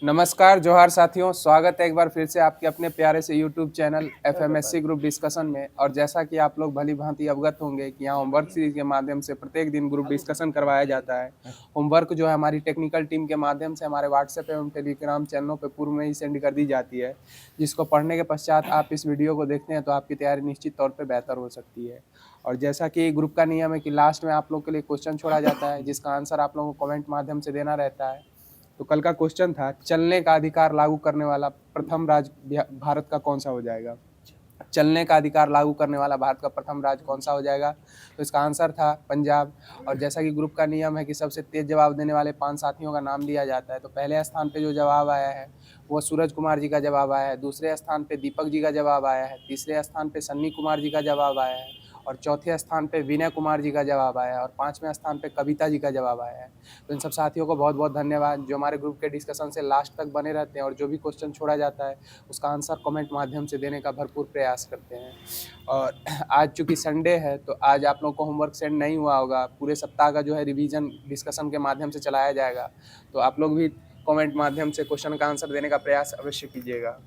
नमस्कार, जोहार साथियों। स्वागत है एक बार फिर से आपके अपने प्यारे से यूट्यूब चैनल एफएमएससी ग्रुप डिस्कशन में। और जैसा कि आप लोग भली-भांति अवगत होंगे कि यहाँ होमवर्क सीरीज के माध्यम से प्रत्येक दिन ग्रुप डिस्कशन करवाया जाता है। होमवर्क जो है हमारी टेक्निकल टीम के माध्यम से हमारे व्हाट्सएप एवं टेलीग्राम चैनलों पे पूर्व में ही सेंड कर दी जाती है, जिसको पढ़ने के पश्चात आप इस वीडियो को देखते हैं तो आपकी तैयारी निश्चित तौर पर बेहतर हो सकती है। और जैसा कि ग्रुप का नियम है कि लास्ट में आप लोग के लिए क्वेश्चन छोड़ा जाता है, जिसका आंसर आप लोगों को कमेंट माध्यम से देना रहता है। तो कल का क्वेश्चन था, चलने का अधिकार लागू करने वाला प्रथम राज्य भारत का कौन सा हो जाएगा। चलने का अधिकार लागू करने वाला भारत का प्रथम राज्य कौन सा हो जाएगा। तो इसका आंसर था पंजाब। और जैसा कि ग्रुप का नियम है कि सबसे तेज जवाब देने वाले 5 साथियों का नाम लिया जाता है। तो पहले स्थान पे जो जवाब आया है वो सूरज कुमार जी का जवाब आया है, दूसरे स्थान पे दीपक जी का जवाब आया है, तीसरे स्थान पे सन्नी कुमार जी का जवाब आया है, और चौथे स्थान पे विनय कुमार जी का जवाब आया है, और 5वें स्थान पे कविता जी का जवाब आया है। तो इन सब साथियों को बहुत बहुत धन्यवाद जो हमारे ग्रुप के डिस्कशन से लास्ट तक बने रहते हैं और जो भी क्वेश्चन छोड़ा जाता है उसका आंसर कमेंट माध्यम से देने का भरपूर प्रयास करते हैं। और आज चूँकि संडे है तो आज आप लोगों को होमवर्क सेंड नहीं हुआ होगा। पूरे सप्ताह का जो है रिवीजन डिस्कशन के माध्यम से चलाया जाएगा। तो आप लोग भी कमेंट माध्यम से क्वेश्चन का आंसर देने का प्रयास अवश्य कीजिएगा।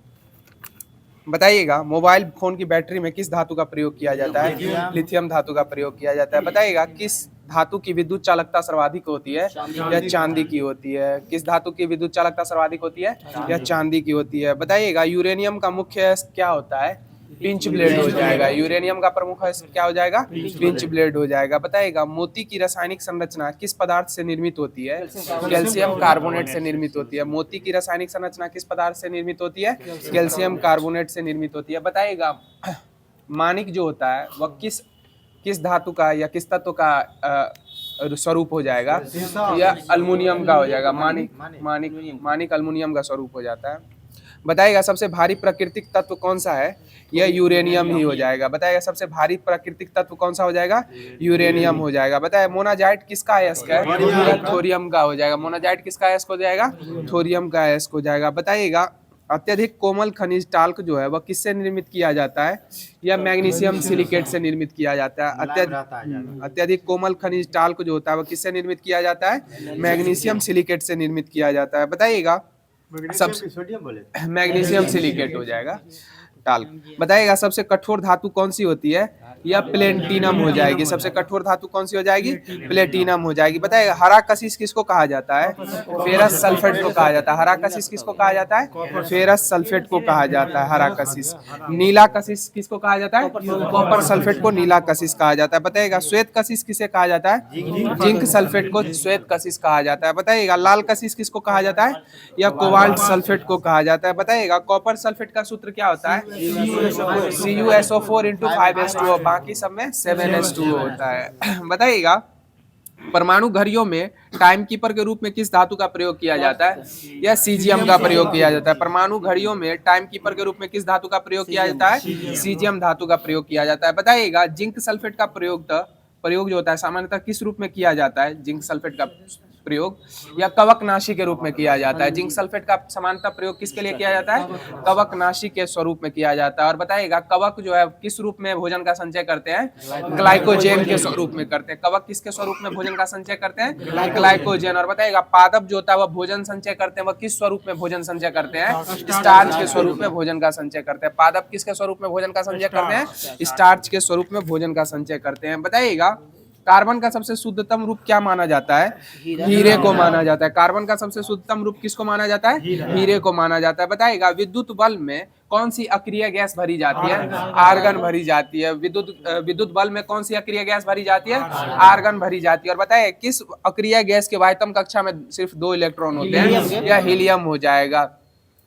बताइएगा, मोबाइल फोन की बैटरी में किस धातु का प्रयोग किया जाता है। लिथियम धातु का प्रयोग किया जाता है। बताइएगा, किस धातु की विद्युत चालकता सर्वाधिक होती है या चांदी की होती है। किस धातु की विद्युत चालकता सर्वाधिक होती है या चांदी की होती है। बताइएगा, यूरेनियम का मुख्य अयस्क क्या होता है। पिंच ब्लेड हो जाएगा। यूरेनियम का प्रमुख अयस्क क्या हो जाएगा, पिंच ब्लेड हो जाएगा। बताइएगा, मोती की रासायनिक संरचना किस पदार्थ से निर्मित होती है। कैल्शियम कार्बोनेट से निर्मित होती है। मोती की रासायनिक संरचना किस पदार्थ से निर्मित होती है, कैल्शियम कार्बोनेट से निर्मित होती है। बताइएगा, मानिक जो होता है वह किस किस धातु का या किस तत्व का स्वरूप हो जाएगा, या अल्मुनियम का हो जाएगा। मानिक अल्मुनियम का स्वरूप हो जाता है। बताइएगा, सबसे भारी प्राकृतिक तत्व कौन सा है, यह यूरेनियम ही हो जाएगा। बताइएगा, सबसे भारी प्राकृतिक तत्व कौन सा हो जाएगा, यूरेनियम हो जाएगा। बताइए, मोनाजाइट किसका अयस्क है, थोरियम का हो जाएगा। मोनाजाइट किसका अयस्क हो जाएगा, थोरियम का अयस्क हो जाएगा। बताइएगा, अत्यधिक कोमल खनिज टाल्क जो है वह किससे निर्मित किया जाता है, या मैग्नीशियम सिलिकेट से निर्मित किया जाता है। अत्यधिक कोमल खनिज टाल्क जो होता है वह किससे निर्मित किया जाता है, मैग्नीशियम सिलिकेट से निर्मित किया जाता है। बताइएगा, मैग्नीशियम सिलिकेट हो जाएगा टाल्क। बताइएगा, सबसे कठोर धातु कौन सी होती है, या प्लेटिनम हो जाएगी। सबसे कठोर धातु कौन सी हो जाएगी, प्लेटिनम हो जाएगी। बताइएगा, हरा कशिश किसको कहा जाता है, फेरस सल्फेट को कहा जाता है। हरा कशिश किसको कहा जाता है, फेरस सल्फेट को कहा जाता है हरा कशिश। नीला कशिश किसको कहा जाता है, कॉपर सल्फेट को नीला कशिश कहा जाता है। बताइएगा, श्वेत कशिश किसे कहा जाता है, जिंक सल्फेट को श्वेत कशिश कहा जाता है। बताइएगा, लाल कशिश किसको कहा जाता है, या कोबाल्ट सल्फेट को कहा जाता है। बताइएगा, कॉपर सल्फेट का सूत्र क्या होता है, CuSO4 × 5H2O। बाकी सब में 7H2O होता है। बताइएगा, परमाणु घड़ियों में टाइम कीपर के रूप में किस धातु का प्रयोग किया जाता है, या सीजियम का प्रयोग किया जाता है। परमाणु घड़ियों में टाइम कीपर के रूप में किस धातु का प्रयोग किया जाता है, सीजियम धातु का प्रयोग किया जाता है। बताइएगा, जिंक सल्फेट का प्रयोग जो होता है सामान्यतः किस रूप में किया जाता है, जिंक सल्फेट का प्रयोग, या कवकनाशी के रूप में किया जाता है। जिंक सल्फेट का सामान्यतः प्रयोग किसके लिए किया जाता है, कवकनाशी के स्वरूप में किया जाता है। और बताइएगा, कवक जो है किस रूप में भोजन का संचय करते हैं, ग्लाइकोजेन के स्वरूप में करते हैं। कवक किसके स्वरूप में भोजन का संचय करते हैं, ग्लाइकोजेन। और बताइएगा, पादप जो होता है वह भोजन संचय करते हैं, वह किस स्वरूप में भोजन संचय करते हैं, स्टार्च के स्वरूप में भोजन का संचय करते हैं। पादप किसके स्वरूप में भोजन का संचय करते हैं, स्टार्च के स्वरूप में भोजन का संचय करते हैं। बताइएगा, कार्बन का सबसे शुद्धतम रूप क्या माना जाता है, हीरे को माना जाता है। कार्बन का सबसे शुद्धतम रूप किसको माना जाता है, हीरे को माना जाता है। बताइएगा, विद्युत बल्ब में कौन सी अक्रिय गैस भरी जाती है, आर्गन भरी जाती है। विद्युत बल्ब में कौन सी अक्रिय गैस भरी जाती है, आर्गन भरी जाती है। और बताइए, किस अक्रिय गैस के वायतम कक्षा में सिर्फ 2 इलेक्ट्रॉन होते हैं, या हीलियम हो जाएगा।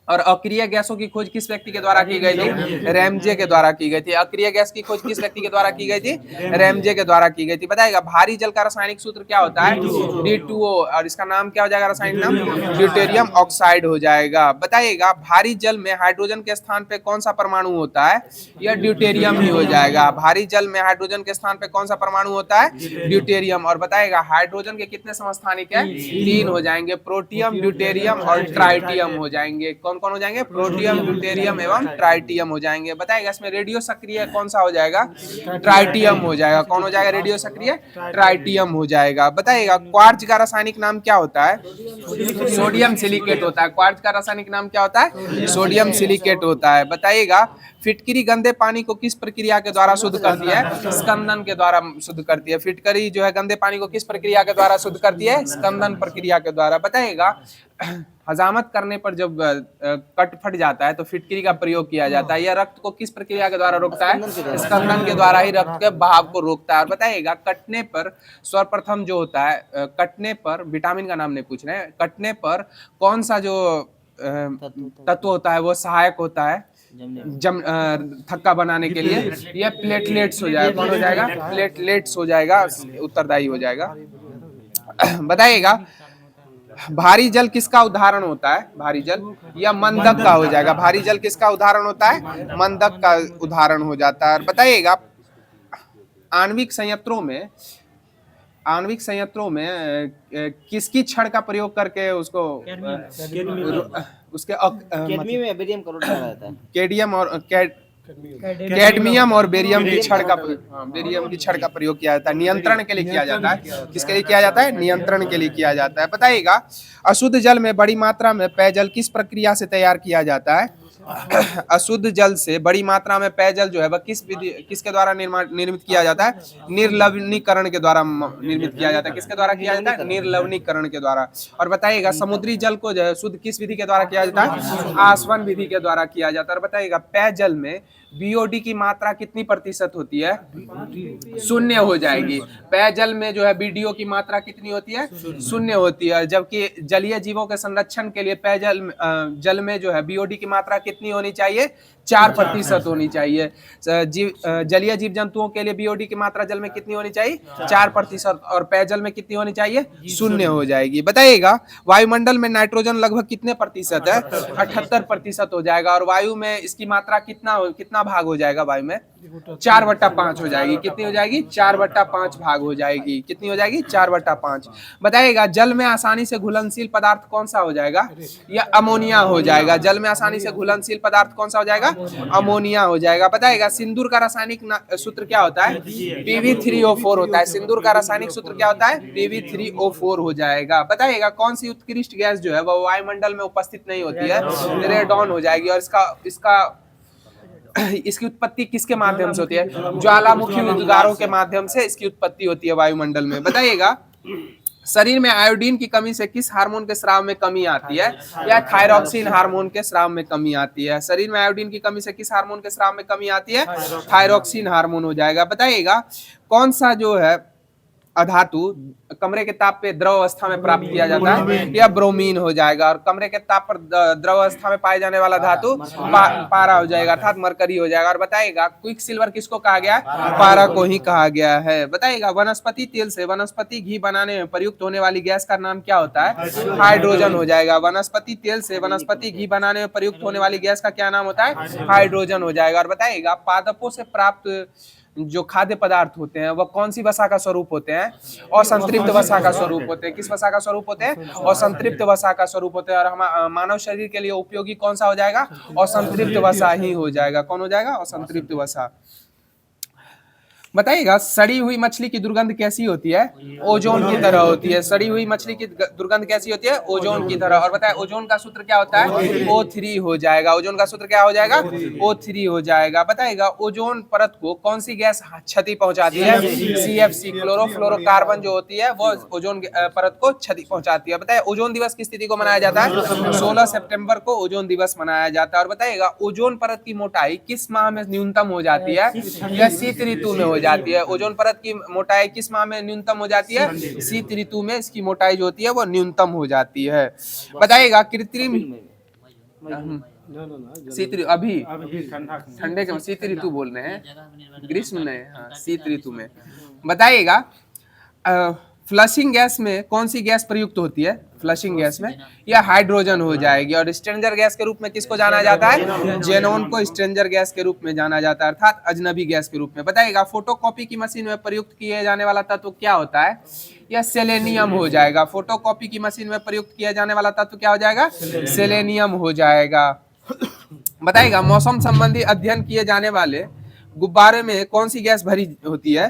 और अक्रिय गैसों की खोज किस व्यक्ति के द्वारा की गई थी, रैमजे के द्वारा की गई थी। अक्रिय गैस की खोज किस व्यक्ति के द्वारा की गई थी, रैमजे के द्वारा की गई थी। बताइएगा, भारी जल का रासायनिक सूत्र क्या होता है, D2O। और इसका नाम क्या हो जाएगा, रासायनिक नाम ड्यूटेरियम ऑक्साइड हो जाएगा। बताइएगा, भारी जल में हाइड्रोजन के स्थान पे कौन सा परमाणु होता है, यह ड्यूटेरियम ही हो जाएगा। भारी जल में हाइड्रोजन के स्थान पे कौन सा परमाणु होता है, ड्यूटेरियम। और बताइएगा, हाइड्रोजन के कितने समस्थानिक है, 3 हो जाएंगे, प्रोटियम, ड्यूटेरियम और ट्राइटियम हो जाएंगे। कौन कौन हो जाएंगे? प्रोटियम, ड्यूटेरियम एवं ट्राइटियम हो जाएंगे। बताएगा इसमें रेडियो सक्रिय कौन सा हो जाएगा? ट्राइटियम हो जाएगा। कौन हो जाएगा रेडियो सक्रिय? ट्राइटियम हो जाएगा। बताइएगा क्वार्ज का रासायनिक नाम क्या होता है? सोडियम सिलिकेट होता है। क्वार्ज का रासायनिक नाम क्या होता है? सोडियम सिलिकेट होता है। बताइएगा फिटकरी गंदे पानी को किस प्रक्रिया के द्वारा शुद्ध करती है? स्कंदन के द्वारा शुद्ध करती है। फिटकरी जो है गंदे पानी को किस प्रक्रिया के द्वारा शुद्ध करती है? स्कंदन प्रक्रिया के द्वारा। बताइएगा हजामत करने पर जब कट फट जाता है तो फिटकरी का प्रयोग किया जाता है। यह रक्त को किस प्रक्रिया के द्वारा रोकता है? स्कंदन के द्वारा ही रक्त के बहाव को रोकता है। और बताइएगा कटने पर सर्वप्रथम जो होता है, कटने पर विटामिन का नाम नहीं पूछ रहे हैं, कटने पर कौन सा जो तत्व होता है वो सहायक होता है थक्का बनाने के लिए? यह प्लेटलेट्स हो जाएगा। कौन हो जाएगा? प्लेटलेट्स हो जाएगा, उत्तरदायी हो जाएगा। बताइएगा भारी जल किसका उदाहरण होता है? भारी जल या मंदक का हो जाएगा। भारी जल किसका उदाहरण होता है? मंदक का उदाहरण हो जाता है। बताइएगा आणविक संयंत्रों में किसकी छड़ का प्रयोग करके उसको उसके कैडमियम और बेरियम की छड़ का प्रयोग किया जाता है। नियंत्रण के लिए किया जाता है। किसके लिए किया जाता है? नियंत्रण के लिए किया जाता है। बताइएगा अशुद्ध जल में बड़ी मात्रा में पेयजल किस प्रक्रिया से तैयार किया जाता है? अशुद्ध जल से बड़ी मात्रा में पेयजल जो है वह किसके द्वारा निर्मित किया जाता है? निर्लवणीकरण के द्वारा निर्मित किया जाता है। किसके द्वारा किया जाता है? निर्लवणीकरण के द्वारा। और बताइएगा समुद्री जल को जो है शुद्ध किस विधि के द्वारा किया जाता है? आसवन विधि के द्वारा किया जाता है। और बताइएगा पेयजल में बीओडी की मात्रा कितनी प्रतिशत होती है? 0 हो जाएगी। पेयजल में जो है बीडीओ की मात्रा कितनी होती है? 0 होती है। जबकि जलीय जीवों के संरक्षण के लिए पेयजल जल में जो है बीओडी की मात्रा कितनी होनी चाहिए? 4% होनी चाहिए। जलीय जीव जंतुओं के लिए बीओडी की मात्रा जल में कितनी होनी चाहिए? 4%। और पेयजल में कितनी होनी चाहिए? 0 हो जाएगी। बताइएगा वायुमंडल में नाइट्रोजन लगभग कितने प्रतिशत है? 78% हो जाएगा। और वायु में इसकी मात्रा कितना भाग हो जाएगा? वायु में 4/5 हो जाएगी। कितनी हो जाएगी? 4/5 भाग हो जाएगी। कितनी हो जाएगी? 4/5। बताइएगा जल में आसानी से घुलनशील पदार्थ कौन सा हो जाएगा? यह अमोनिया हो जाएगा। जल में आसानी से घुलनशील पदार्थ कौन सा हो जाएगा? अमोनिया हो जाएगा। बताइएगा सिंदूर का रासायनिक सूत्र क्या होता है? Pb3O4 होता है। सिंदूर का रासायनिक सूत्र क्या होता है? Pb3O4 हो जाएगा। बताइएगा कौन सी उत्कृष्ट गैस जो है वह वायुमंडल में उपस्थित नहीं होती है? रेडॉन हो जाएगी। और इसकी उत्पत्ति किसके माध्यम से होती है? ज्वालामुखी उद्गारों के माध्यम से इसकी उत्पत्ति होती है वायुमंडल में। बताइएगा शरीर में आयोडीन की कमी से किस हार्मोन के स्राव में कमी आती है? या थायरॉक्सिन हार्मोन के स्राव में कमी आती है। शरीर में आयोडीन की कमी से किस हार्मोन के स्राव में कमी आती है? थायरॉक्सिन हार्मोन हो जाएगा। बताइएगा कौन सा जो है अधातु कमरे के ताप पे द्रव अवस्था में प्राप्त किया जाता है? या ब्रोमीन हो जाएगा। और कमरे के ताप पर द्रव अवस्था में पाए जाने वाला धातु पारा हो जाएगा, अर्थात मरकरी हो जाएगा। और बताइएगा क्विक सिल्वर किसको कहा गया है? पारा को ही कहा गया है। बताइएगा वनस्पति तेल से वनस्पति घी बनाने में प्रयुक्त होने वाली गैस का नाम क्या होता है? हाइड्रोजन हो जाएगा। वनस्पति तेल से वनस्पति घी बनाने में प्रयुक्त होने वाली गैस का क्या नाम होता है? हाइड्रोजन हो जाएगा। और बताइएगा पादपों से प्राप्त जो खाद्य पदार्थ होते हैं वह कौन सी वसा का स्वरूप होते हैं? असंतृप्त वसा का स्वरूप होते हैं। किस वसा का स्वरूप होते हैं? असंतृप्त वसा का स्वरूप होते हैं। और हम मानव शरीर के लिए उपयोगी कौन सा हो जाएगा? असंतृप्त वसा ही हो जाएगा। कौन हो जाएगा? असंतृप्त वसा। बताइएगा सड़ी हुई मछली की दुर्गंध कैसी होती है? ओजोन की तरह होती है। सड़ी हुई मछली की दुर्गंध कैसी होती है? ओजोन की तरह। और बताए ओजोन का सूत्र क्या होता है? O3 हो जाएगा। ओजोन का सूत्र क्या हो जाएगा? O3 हो जाएगा। बताइएगा ओजोन परत को कौन सी गैस क्षति पहुंचाती है? CFC क्लोरोफ्लोरोकार्बन जो होती है वो ओजोन परत को क्षति पहुंचाती है। बताइए ओजोन दिवस किस तिथि को मनाया जाता है? 16 सितंबर को ओजोन दिवस मनाया जाता है। और बताइएगा ओजोन परत की मोटाई किस माह में न्यूनतम हो जाती है? या शीत ऋतु में हो जाती है। ओजोन परत की मोटाई किस माह में न्यूनतम हो जाती है? शीत ऋतु में इसकी मोटाई जो होती है वो न्यूनतम हो जाती है। बताइएगा कृत्रिम शीत ऋतु अभी ठंडे के शीत ऋतु बोल रहे हैं, ग्रीष्म नहीं, हाँ शीत ऋतु में। बताइएगा फ्लशिंग गैस में कौन सी गैस प्रयुक्त होती है? फ्लशिंग गैस में या हाइड्रोजन हो जाएगी। और स्ट्रेंजर गैस के रूप में किसको जाना जाता है? जेनॉन को स्ट्रेंजर गैस के रूप में जाना जाता है, अर्थात अजनबी गैस के रूप में। बताइएगा फोटोकॉपी की मशीन में प्रयुक्त किए जाने वाला तत्व क्या होता है? यह सेलेनियम हो जाएगा। फोटोकॉपी की मशीन में प्रयुक्त किया जाने वाला तत्व क्या हो जाएगा? सेलेनियम हो जाएगा। बताइएगा मौसम संबंधी अध्ययन किए जाने वाले गुब्बारे में कौन सी गैस भरी होती है?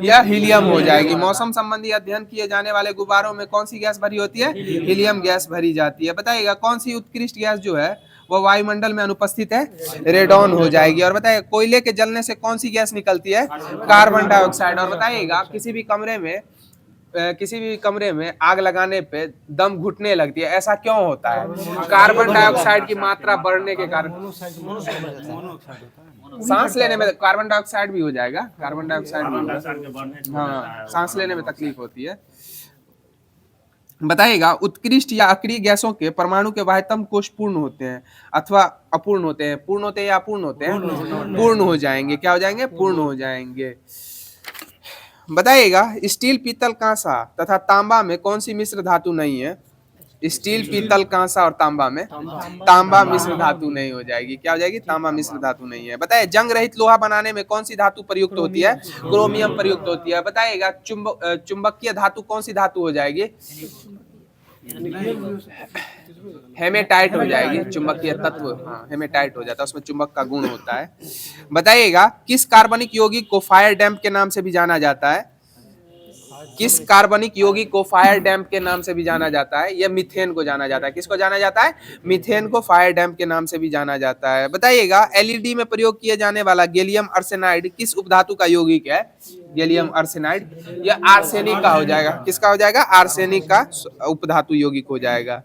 यह हीलियम हो जाएगी। मौसम संबंधी अध्ययन किए जाने वाले गुब्बारों में कौन सी गैस भरी होती है? हीलियम गैस भरी जाती है। बताइएगा कौन सी उत्कृष्ट गैस जो है वो वायुमंडल में अनुपस्थित है? रेडॉन हो जाएगी। और बताइए कोयले के जलने से कौन सी गैस निकलती है? Carbon dioxide. और बताइएगा किसी भी कमरे में आग लगाने पे दम घुटने लगती है, ऐसा क्यों होता है? कार्बन डाइऑक्साइड की मात्रा बढ़ने के कारण। सांस लेने में कार्बन डाइऑक्साइड भी हो जाएगा, कार्बन डाइऑक्साइड भी होगा। हाँ, सांस लेने में तकलीफ होती है। बताइएगा उत्कृष्ट या अक्रिय गैसों के परमाणु के वाह्यतम कोश पूर्ण होते हैं अथवा अपूर्ण होते हैं? पूर्ण होते हैं या अपूर्ण होते हैं? पूर्ण हो जाएंगे। क्या हो जाएंगे? पूर्ण हो जाएंगे। बताइएगा स्टील, पीतल, कांसा तथा तांबा में कौन सी मिश्र धातु नहीं है? स्टील, पीतल, कांसा और तांबा में तांबा मिश्र धातु नहीं हो जाएगी। क्या हो जाएगी? तांबा मिश्र धातु नहीं है। बताइए जंग रहित लोहा बनाने में कौन सी धातु प्रयुक्त होती है? क्रोमियम प्रयुक्त होती है। बताइएगा चुंबकीय धातु कौन सी धातु हो जाएगी? हेमेटाइट हो जाएगी। चुंबकीय तत्व हाँ हेमेटाइट हो जाता है, उसमें चुंबक का गुण होता है। बताइएगा किस कार्बनिक यौगिक को फायर डैम्प के नाम से भी जाना जाता है? किस कार्बनिक यौगिक को फायर डैम्प के नाम से भी जाना जाता है? यह मीथेन को जाना जाता है। किसको जाना जाता है? मीथेन को फायर डैम्प के नाम से भी जाना जाता है। बताइएगा एलईडी में प्रयोग किए जाने वाला गैलियम आर्सेनाइड किस उपधातु का यौगिक है? गैलियम आर्सेनाइड यह आर्सेनिक का हो जाएगा। किसका हो जाएगा? आर्सेनिक का उपधातु यौगिक हो जाएगा।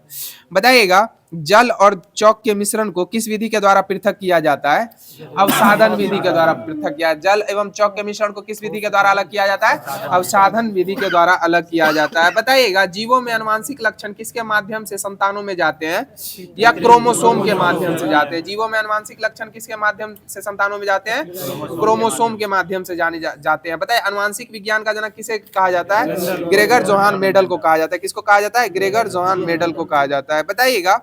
बताइएगा जल और चौक के मिश्रण को किस विधि के द्वारा पृथक किया जाता है? अवसाधन विधि के द्वारा पृथक किया। जल एवं चौक के मिश्रण को किस विधि के द्वारा अलग किया जाता है? अवसाधन विधि के द्वारा अलग किया जाता है। बताइएगा जीवों में अनुवांशिक लक्षण किसके माध्यम से संतानों में जाते हैं या क्रोमोसोम के माध्यम से जाते हैं? जीवों में अनुवांशिक लक्षण किसके माध्यम से संतानों में जाते हैं? क्रोमोसोम के माध्यम से जाते हैं। बताइए अनुवांशिक विज्ञान का जनक किसे कहा जाता है? ग्रेगर जोहान मेडल को कहा जाता है। किसको कहा जाता है? ग्रेगर जोहान मेडल को कहा जाता है। बताइएगा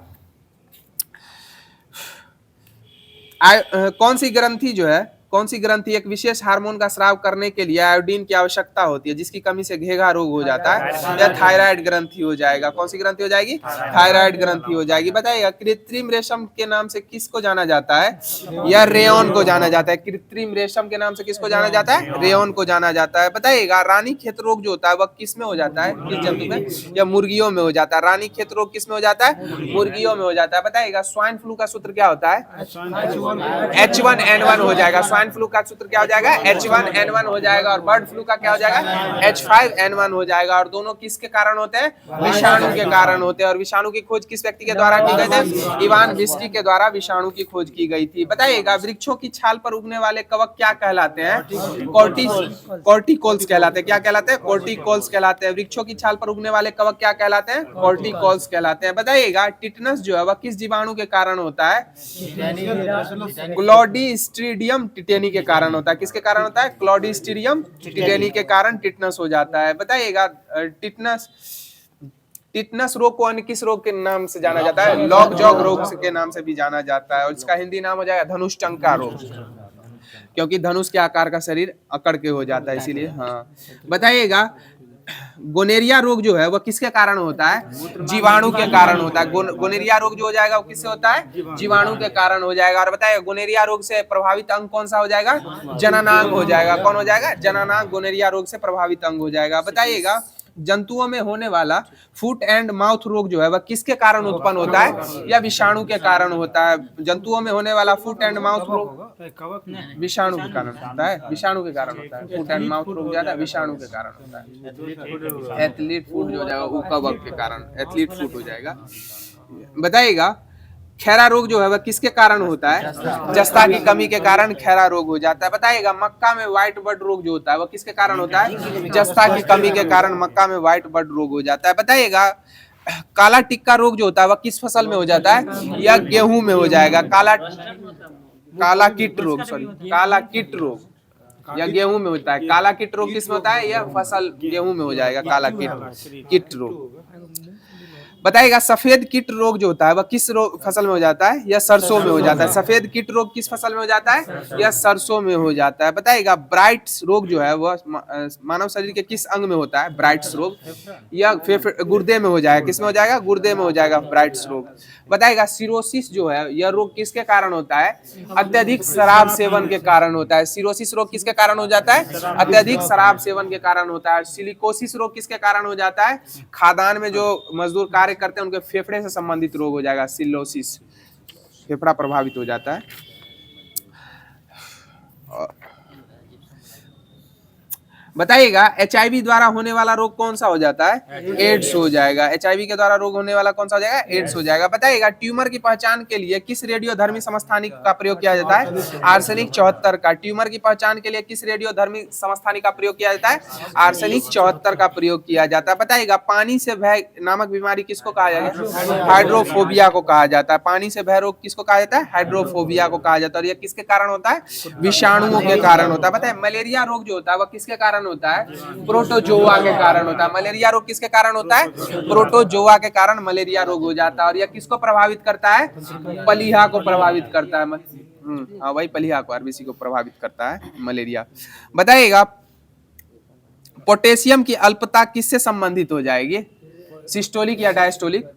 कौन सी ग्रंथि एक विशेष हार्मोन का स्राव करने के लिए आयोडीन की आवश्यकता होती है, जिसकी कमी से घेघा रोग हो जाता है? या थायराइड ग्रंथि हो जाएगा। कौन सी ग्रंथि हो जाएगी? थायराइड ग्रंथि हो जाएगी। बताइएगा कृत्रिम रेशम के नाम से किसको जाना जाता है? या रेयन को जाना जाता है। कृत्रिम रेशम के नाम से किसको जाना जाता है? रेयन को जाना जाता है। बताइएगा रानीखेत रोग जो होता है वह किस में हो जाता है? किस जंतु में? या मुर्गियों में हो जाता है। रानीखेत रोग किस में हो जाता है? मुर्गियों में हो जाता है। बताइएगा स्वाइन फ्लू का सूत्र क्या होता है? H1N1 हो जाएगा। स्वाइन फ्लू का सूत्र क्या हो जाएगा? H1N1 हो जाएगा। और बर्ड फ्लू का क्या हो जाएगा? H5N1 हो जाएगा। और दोनों किसके कारण होते हैं? विषाणु के कारण होते हैं। और विषाणु की खोज किस व्यक्ति के द्वारा की गई थी? इवान विस्की के द्वारा विषाणु की खोज की गई थी। बताइएगा वृक्षों की छाल पर उगने वाले कवक क्या कहलाते हैं? कॉर्टिकोल्स कहलाते हैं। क्या कहलाते हैं? कॉर्टिकोल्स कहलाते हैं। वृक्षों की छाल पर उगने वाले कवक क्या कहलाते हैं? कॉर्टिकोल्स कहलाते हैं। बताइएगा टिटनस जो है वह किस जीवाणु के कारण होता है? क्लॉडिस्ट्रीडियम टिटेनी के कारण होता है। किसके कारण होता है? क्लॉडिस्ट्रीडियम टिटेनी के कारण टिटनस हो जाता है। बताइएगा टिटनस रोग को अन्य किस रोग के नाम से जाना जाता है? लॉक जॉग रोग के नाम से भी जाना जाता है। और इसका हिंदी नाम हो जाएगा धनुष टंका रोग, क्योंकि धनुष के आकार का शरीर अकड़ के हो जाता है इसीलिए। हाँ बताइएगा गोनेरिया रोग जो है वह किसके कारण होता है? जीवाणु के कारण होता है। गोनेरिया रोग जो हो जाएगा वो किससे होता है? जीवाणु के कारण हो जाएगा। और बताइए गोनेरिया रोग से प्रभावित अंग कौन सा हो जाएगा? जननांग हो जाएगा। कौन हो जाएगा? जननांग गोनेरिया रोग से प्रभावित अंग हो जाएगा। बताइएगा जंतुओं में होने वाला फुट एंड माउथ रोग जो है वह किसके कारण उत्पन्न होता है? या विषाणु के कारण होता है? जंतुओं में होने वाला फुट एंड माउथ रोग विषाणु के कारण होता है। विषाणु के कारण होता है। फुट एंड माउथ रोग ज्यादा विषाणु के कारण होता है। एथलीट फुट जो हो जाएगा वो कवक के कारण एथलीट फुट हो जाएगा। बताइएगा खैरा रोग जो है वह किसके कारण होता है? जस्ता की कमी के कारण खैरा रोग हो जाता है। बताइएगा मक्का में व्हाइट बर्ड रोग जो होता है वह किसके कारण होता है? जस्ता की कमी के कारण मक्का में व्हाइट बर्ड रोग हो जाता है। बताइएगा काला टिक्का रोग जो होता है वह किस फसल में हो जाता है? या गेहूं में हो जाएगा। काला कीट रोग या गेहूं में होता है। काला कीट रोग किस में होता है? यह फसल गेहूं में हो जाएगा काला कीट रोग। बताइएगा सफेद कीट रोग जो होता है वह किस फसल में हो जाता है? यह सरसों में हो जाता है। सफेद कीट रोग किस फसल में हो जाता है? यह सरसों में हो जाता है। बताइएगा ब्राइट्स रोग जो है वह मानव शरीर के किस अंग में होता है? ब्राइट्स रोग यह गुर्दे में हो जाएगा। किस में हो जाएगा? गुर्दे में हो जाएगा ब्राइट्स रोग। बताइएगा सिरोसिस जो है यह रोग किसके कारण होता है? अत्यधिक शराब सेवन के कारण होता है। सिरोसिस रोग किसके कारण हो जाता है? अत्यधिक शराब सेवन के कारण होता है। सिलिकोसिस रोग किसके कारण हो जाता है? खादान में जो मजदूर कार्य करते हैं उनके फेफड़े से संबंधित रोग हो जाएगा सिलोसिस, फेफड़ा प्रभावित हो जाता है। बताइएगा HIV द्वारा होने वाला रोग कौन सा हो जाता है? एड्स हो जाएगा। HIV के द्वारा रोग होने वाला कौन सा हो जाएगा? एड्स हो जाएगा। बताइएगा ट्यूमर की पहचान के लिए किस रेडियोधर्मी समस्थानिक का प्रयोग किया जाता है? आर्सेनिक 74 का। ट्यूमर की पहचान के लिए किस रेडियोधर्मी समस्थानिक का प्रयोग किया जाता है? आर्सेनिक 74 का प्रयोग किया जाता है। बताइएगा पानी से भय नामक बीमारी किसको कहा जाएगा? हाइड्रोफोबिया को कहा जाता है। पानी से भय रोग किसको कहा जाता है? हाइड्रोफोबिया को कहा जाता है। और यह किसके कारण होता है? विषाणुओं के कारण होता है। बताइए मलेरिया रोग जो होता है वह किसके कारण होता है? प्रोटोजोआ के कारण होता है। मलेरिया रोग किसके कारण होता है? प्रोटोजोआ के कारण मलेरिया रोग हो जाता है। और यह किसको प्रभावित करता है? पलीहा को प्रभावित करता है। हाँ वही पलीहा को, आरबीसी को प्रभावित करता है मलेरिया। बताइएगा पोटेशियम की अल्पता किससे संबंधित हो जाएगी? सिस्टोलिक या डायस्टोलिक?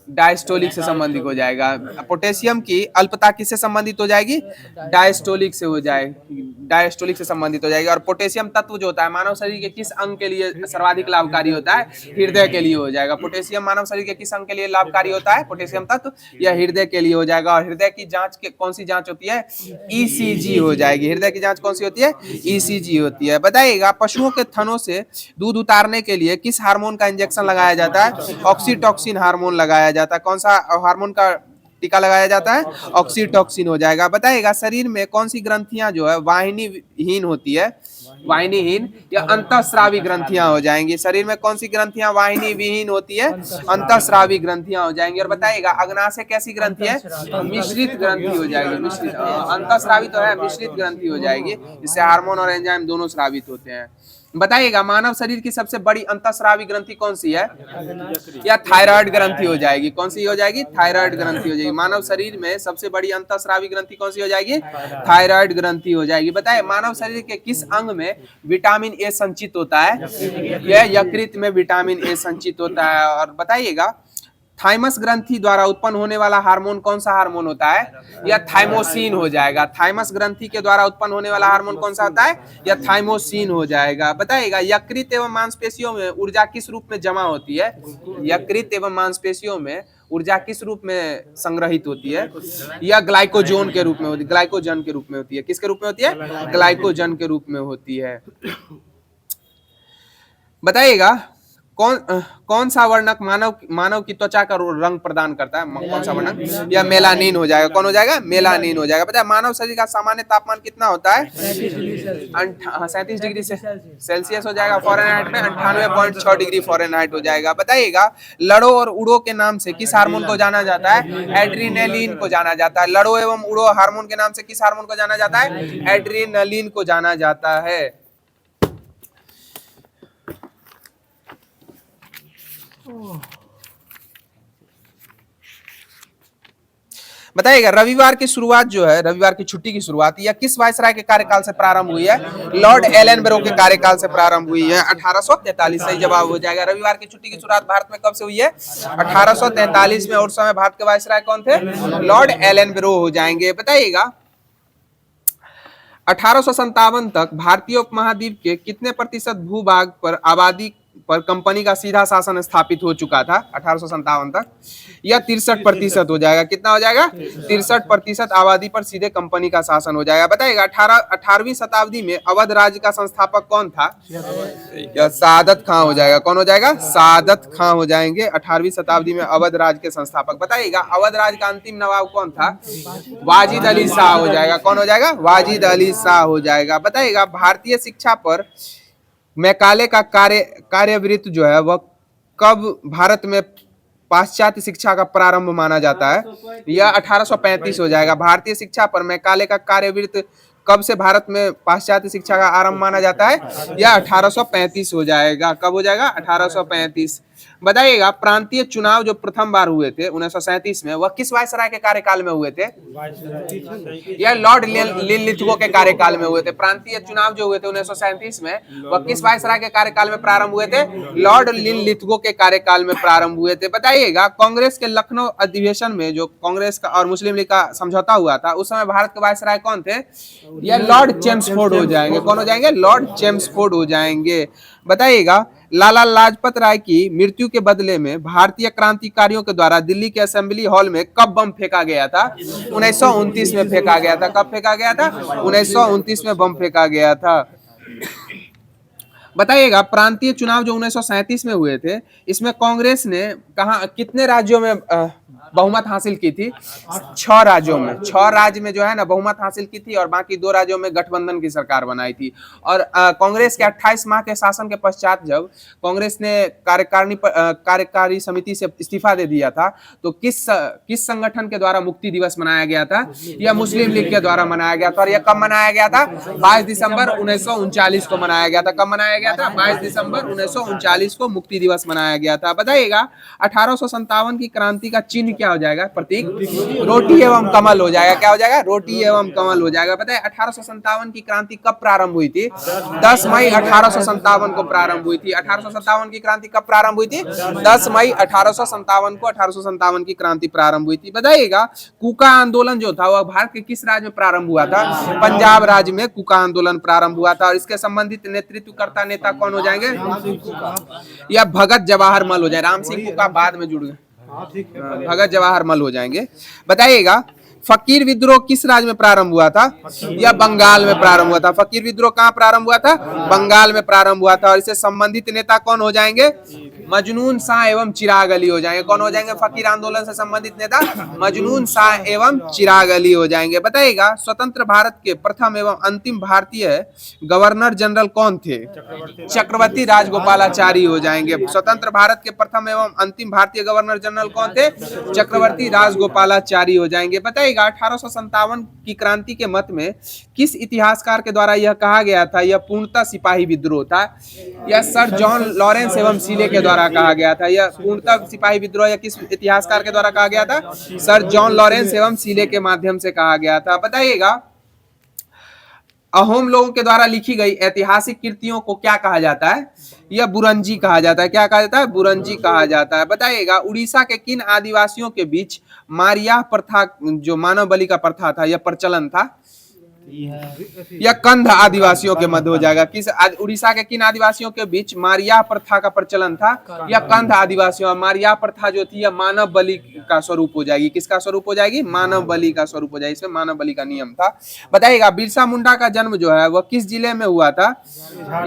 डायस्टोलिक से संबंधित हो जाएगा। पोटेशियम की अल्पता किससे संबंधित हो जाएगी? डायस्टोलिक से हो जाएगी, डायस्टोलिक से संबंधित हो जाएगी। और पोटेशियम तत्व जो होता है मानव शरीर के किस अंग के लिए सर्वाधिक लाभकारी होता है? हृदय के लिए हो जाएगा। पोटेशियम मानव शरीर के किस अंग के लिए लाभकारी होता है? पोटेशियम तत्व यह हृदय के लिए हो जाएगा। और हृदय की जांच कौन सी जांच होती है? ECG हो जाएगी। हृदय की जांच कौन सी होती है? ECG होती है। बताइएगा पशुओं के थनों से दूध उतारने के लिए किस हार्मोन का इंजेक्शन लगाया जाता है? ऑक्सीटॉक्सिन हार्मोन लगाया जाता है। कौन सा हार्मोन का टीका लगाया जाता है? ऑक्सीटॉक्सिन हो जाएगा। बताइएगा शरीर में कौन सी ग्रंथियां जो है वाहिनीहीन होती है? वाहिनीहीन या अंतःस्रावी ग्रंथियां हो जाएंगी। शरीर में कौन सी ग्रंथियां वाहिनी विहीन होती है? अंतःस्रावी ग्रंथियां हो जाएंगी। और बताइएगा अग्नाशय कैसी ग्रंथि है? मिश्रित ग्रंथि हो जाएगी। मिश्रित, अंतःस्रावी तो है, मिश्रित ग्रंथि हो जाएगी। इससे हार्मोन और एंजाइम दोनों स्रावित होते हैं। बताइएगा मानव शरीर की सबसे बड़ी अंतःस्रावी ग्रंथि कौन सी है? या थायराइड ग्रंथि हो जाएगी। कौन सी हो जाएगी? थायराइड ग्रंथि हो जाएगी। मानव शरीर में सबसे बड़ी अंतःस्रावी ग्रंथि कौन सी हो जाएगी? थायराइड ग्रंथि हो जाएगी। बताइए मानव शरीर के किस अंग में विटामिन ए संचित होता है? यह यकृत में विटामिन ए संचित होता है। और बताइएगा थाइमस ग्रंथि द्वारा उत्पन्न होने वाला हार्मोन कौन सा हार्मोन होता है? या थाइमोसिन हो जाएगा। थाइमस ग्रंथि के द्वारा उत्पन्न होने वाला हार्मोन कौन सा होता है? या थाइमोसिन हो जाएगा। बताइएगा यकृत एवं मांसपेशियों में ऊर्जा किस रूप में जमा होती है? यकृत एवं मांसपेशियों में ऊर्जा किस रूप में संग्रहित होती है? या ग्लाइकोजन के रूप में होती है। ग्लाइकोजन के रूप में होती है। किसके रूप में होती है? ग्लाइकोजन के रूप में होती है। बताइएगा कौन सा वर्णक मानव की त्वचा का रंग प्रदान करता है? कौन सा वर्णक? या मेलानिन हो जाएगा। कौन हो जाएगा? मेलानिन हो जाएगा। पता है मानव शरीर का सामान्य तापमान कितना होता है? 37 डिग्री सेल्सियस हो जाएगा। फ़ारेनहाइट में 98.6 डिग्री फ़ारेनहाइट हो जाएगा। बताइएगा लड़ो और उड़ो के नाम से किस हार्मोन को जाना जाता है? एड्रीनलिन को जाना जाता है। लड़ो एवं उड़ो हार्मोन के नाम से किस हार्मोन को जाना जाता है? एड्रीनलिन को जाना जाता है। बताइएगा रविवार की शुरुआत जो है, रविवार की छुट्टी की शुरुआत या किस वायसराय के कार्यकाल से प्रारंभ हुई है? लॉर्ड एलेनबरो के कार्यकाल से प्रारंभ हुई है 1843। सही जवाब हो जाएगा। रविवार की छुट्टी की शुरुआत भारत में कब से हुई है? 1843 में। और उस समय भारत के वायसराय कौन थे? लॉर्ड एलेनबरो हो जाएंगे। बताइएगा 1857 तक भारतीय उपमहाद्वीप के कितने प्रतिशत भूभाग पर आबादी पर कंपनी का सीधा शासन स्थापित हो चुका था? 1857 तक या 63% हो जाएगा। कितना हो जाएगा? 63% आबादी पर सीधे कंपनी का शासन हो जाएगा। बताइएगा 18वीं शताब्दी में अवध राज्य का संस्थापक कौन था? या सादत खां हो जाएगा। कौन हो जाएगा? सादत खां हो जाएंगे 18वीं शताब्दी में अवध राज्य के संस्थापक। बताइएगा अवध राज्य का अंतिम नवाब कौन था? वाजिद अली शाह हो जाएगा। कौन हो जाएगा? वाजिद अली शाह हो जाएगा। बताइएगा भारतीय शिक्षा पर मैकाले का कार्यवृत्त जो है वह कब भारत में पाश्चात्य शिक्षा का प्रारंभ माना जाता है? यह 1835 हो जाएगा। भारतीय शिक्षा पर मैकाले का कार्यवृत्त कब से भारत में पाश्चात्य शिक्षा का आरंभ माना जाता है? यह 1835 हो जाएगा। कब हो जाएगा? 1835। बताइएगा प्रांतीय चुनाव जो प्रथम बार हुए थे 1937 में, वह किस वायसराय के कार्यकाल में हुए थे? यह लॉर्ड लिनलिथगो के कार्यकाल में हुए थे। प्रांतीय चुनाव जो हुए थे 1937 में, वह किस वायसराय के कार्यकाल में प्रारंभ हुए थे? लॉर्ड लिनलिथगो के कार्यकाल में प्रारंभ हुए थे। बताइएगा कांग्रेस के लखनऊ अधिवेशन में जो कांग्रेस का और मुस्लिम लीग का समझौता हुआ था, उस समय भारत के वायसराय कौन थे? यह लॉर्ड चेम्सफोर्ड हो जाएंगे। कौन हो जाएंगे? लॉर्ड चेम्सफोर्ड हो जाएंगे। बताइएगा लाला लाजपत राय की मृत्यु के बदले में भारतीय क्रांतिकारियों के द्वारा दिल्ली के असेंबली हॉल में कब बम फेंका गया था? 1929 में फेंका गया था। कब फेंका गया था? 1929 में बम फेंका गया था। बताइएगा प्रांतीय चुनाव जो 1937 में हुए थे, इसमें कांग्रेस ने कहा कितने राज्यों में बहुमत हासिल की थी? 6 राज्यों में। 6 राज्य में जो है ना बहुमत हासिल की थी और बाकी 2 राज्यों में गठबंधन की सरकार बनाई थी। और कांग्रेस के 28 माह के शासन के पश्चात जब कांग्रेस ने कार्यकारी समिति से इस्तीफा दे दिया था, तो किस संगठन के द्वारा मुक्ति दिवस मनाया गया था? यह मुस्लिम लीग के द्वारा मनाया गया था। और यह कब मनाया गया था? 22 दिसंबर 1939 को मनाया गया था। कब मनाया गया था? 22 दिसंबर 1939 को मुक्ति दिवस मनाया गया था। बताइएगा 1857 की क्रांति का चिन्ह क्या हो जाएगा? प्रतीक रोटी एवं कमल हो जाएगा। क्या हो जाएगा? रोटी एवं कमल हो जाएगा। पता है 1857 की क्रांति कब प्रारंभ हुई थी? 10 मई 1857 को प्रारंभ हुई थी। 1857 की क्रांति कब प्रारंभ हुई थी? 10 मई 1857 को 1857 की क्रांति प्रारंभ हुई थी। बताइएगा कूका आंदोलन जो था वह भारत के किस राज्य में प्रारंभ हुआ था? पंजाब राज्य में कूका आंदोलन प्रारंभ हुआ था। और इसके संबंधित नेतृत्वकर्ता नेता कौन हो जाएंगे? या भगत जवाहर मल हो जाए। राम सिंह कूका बाद में जुड़ गए, भगत जवाहर मल हो जाएंगे। बताइएगा फकीर विद्रोह किस राज्य में प्रारंभ हुआ था? या बंगाल में प्रारंभ हुआ था। फकीर विद्रोह कहाँ प्रारंभ हुआ था? बंगाल में प्रारंभ हुआ था। और इससे संबंधित नेता कौन हो जाएंगे? मजनून शाह एवं चिराग अली हो जाएंगे। कौन हो जाएंगे? फकीर आंदोलन से संबंधित नेता मजनून शाह एवं चिराग अली हो जाएंगे। बताइएगा स्वतंत्र भारत के प्रथम एवं अंतिम भारतीय गवर्नर जनरल कौन थे? चक्रवर्ती राजगोपालाचारी हो जाएंगे। स्वतंत्र भारत के प्रथम एवं अंतिम भारतीय गवर्नर जनरल कौन थे? चक्रवर्ती राजगोपालाचारी हो जाएंगे। बताइएगा 1857 की क्रांति के मत में किस इतिहासकार के द्वारा यह कहा गया था यह पूर्णतः सिपाही विद्रोह था? यह सर जॉन लॉरेंस एवं सीले के द्वारा कहा गया था। यह पूर्णतः सिपाही विद्रोह या किस इतिहासकार के द्वारा कहा गया था? सर जॉन लॉरेंस एवं सीले के माध्यम से कहा गया था। बताइएगा अहोम लोगों के द्वारा लिखी गई ऐतिहासिक कृतियों को क्या कहा जाता है? यह बुरंजी कहा जाता है। क्या कहा जाता है? बुरंजी कहा जाता है। बताइएगा उड़ीसा के किन आदिवासियों के बीच मारिया प्रथा जो मानव बलि का प्रथा था यह प्रचलन था? यह कंध आदिवासियों के मध्य हो जाएगा। किस उड़ीसा के किन आदिवासियों के बीच मारिया प्रथा का प्रचलन था? यह कंध आदिवासियों। मारिया प्रथा जो थी यह मानव बलि का स्वरूप हो जाएगी। किसका स्वरूप हो जाएगी? मानव बलि का स्वरूप हो जाएगी। इसमें मानव बलि का नियम था। बताइएगा बिरसा मुंडा का जन्म जो है वह किस जिले में हुआ था?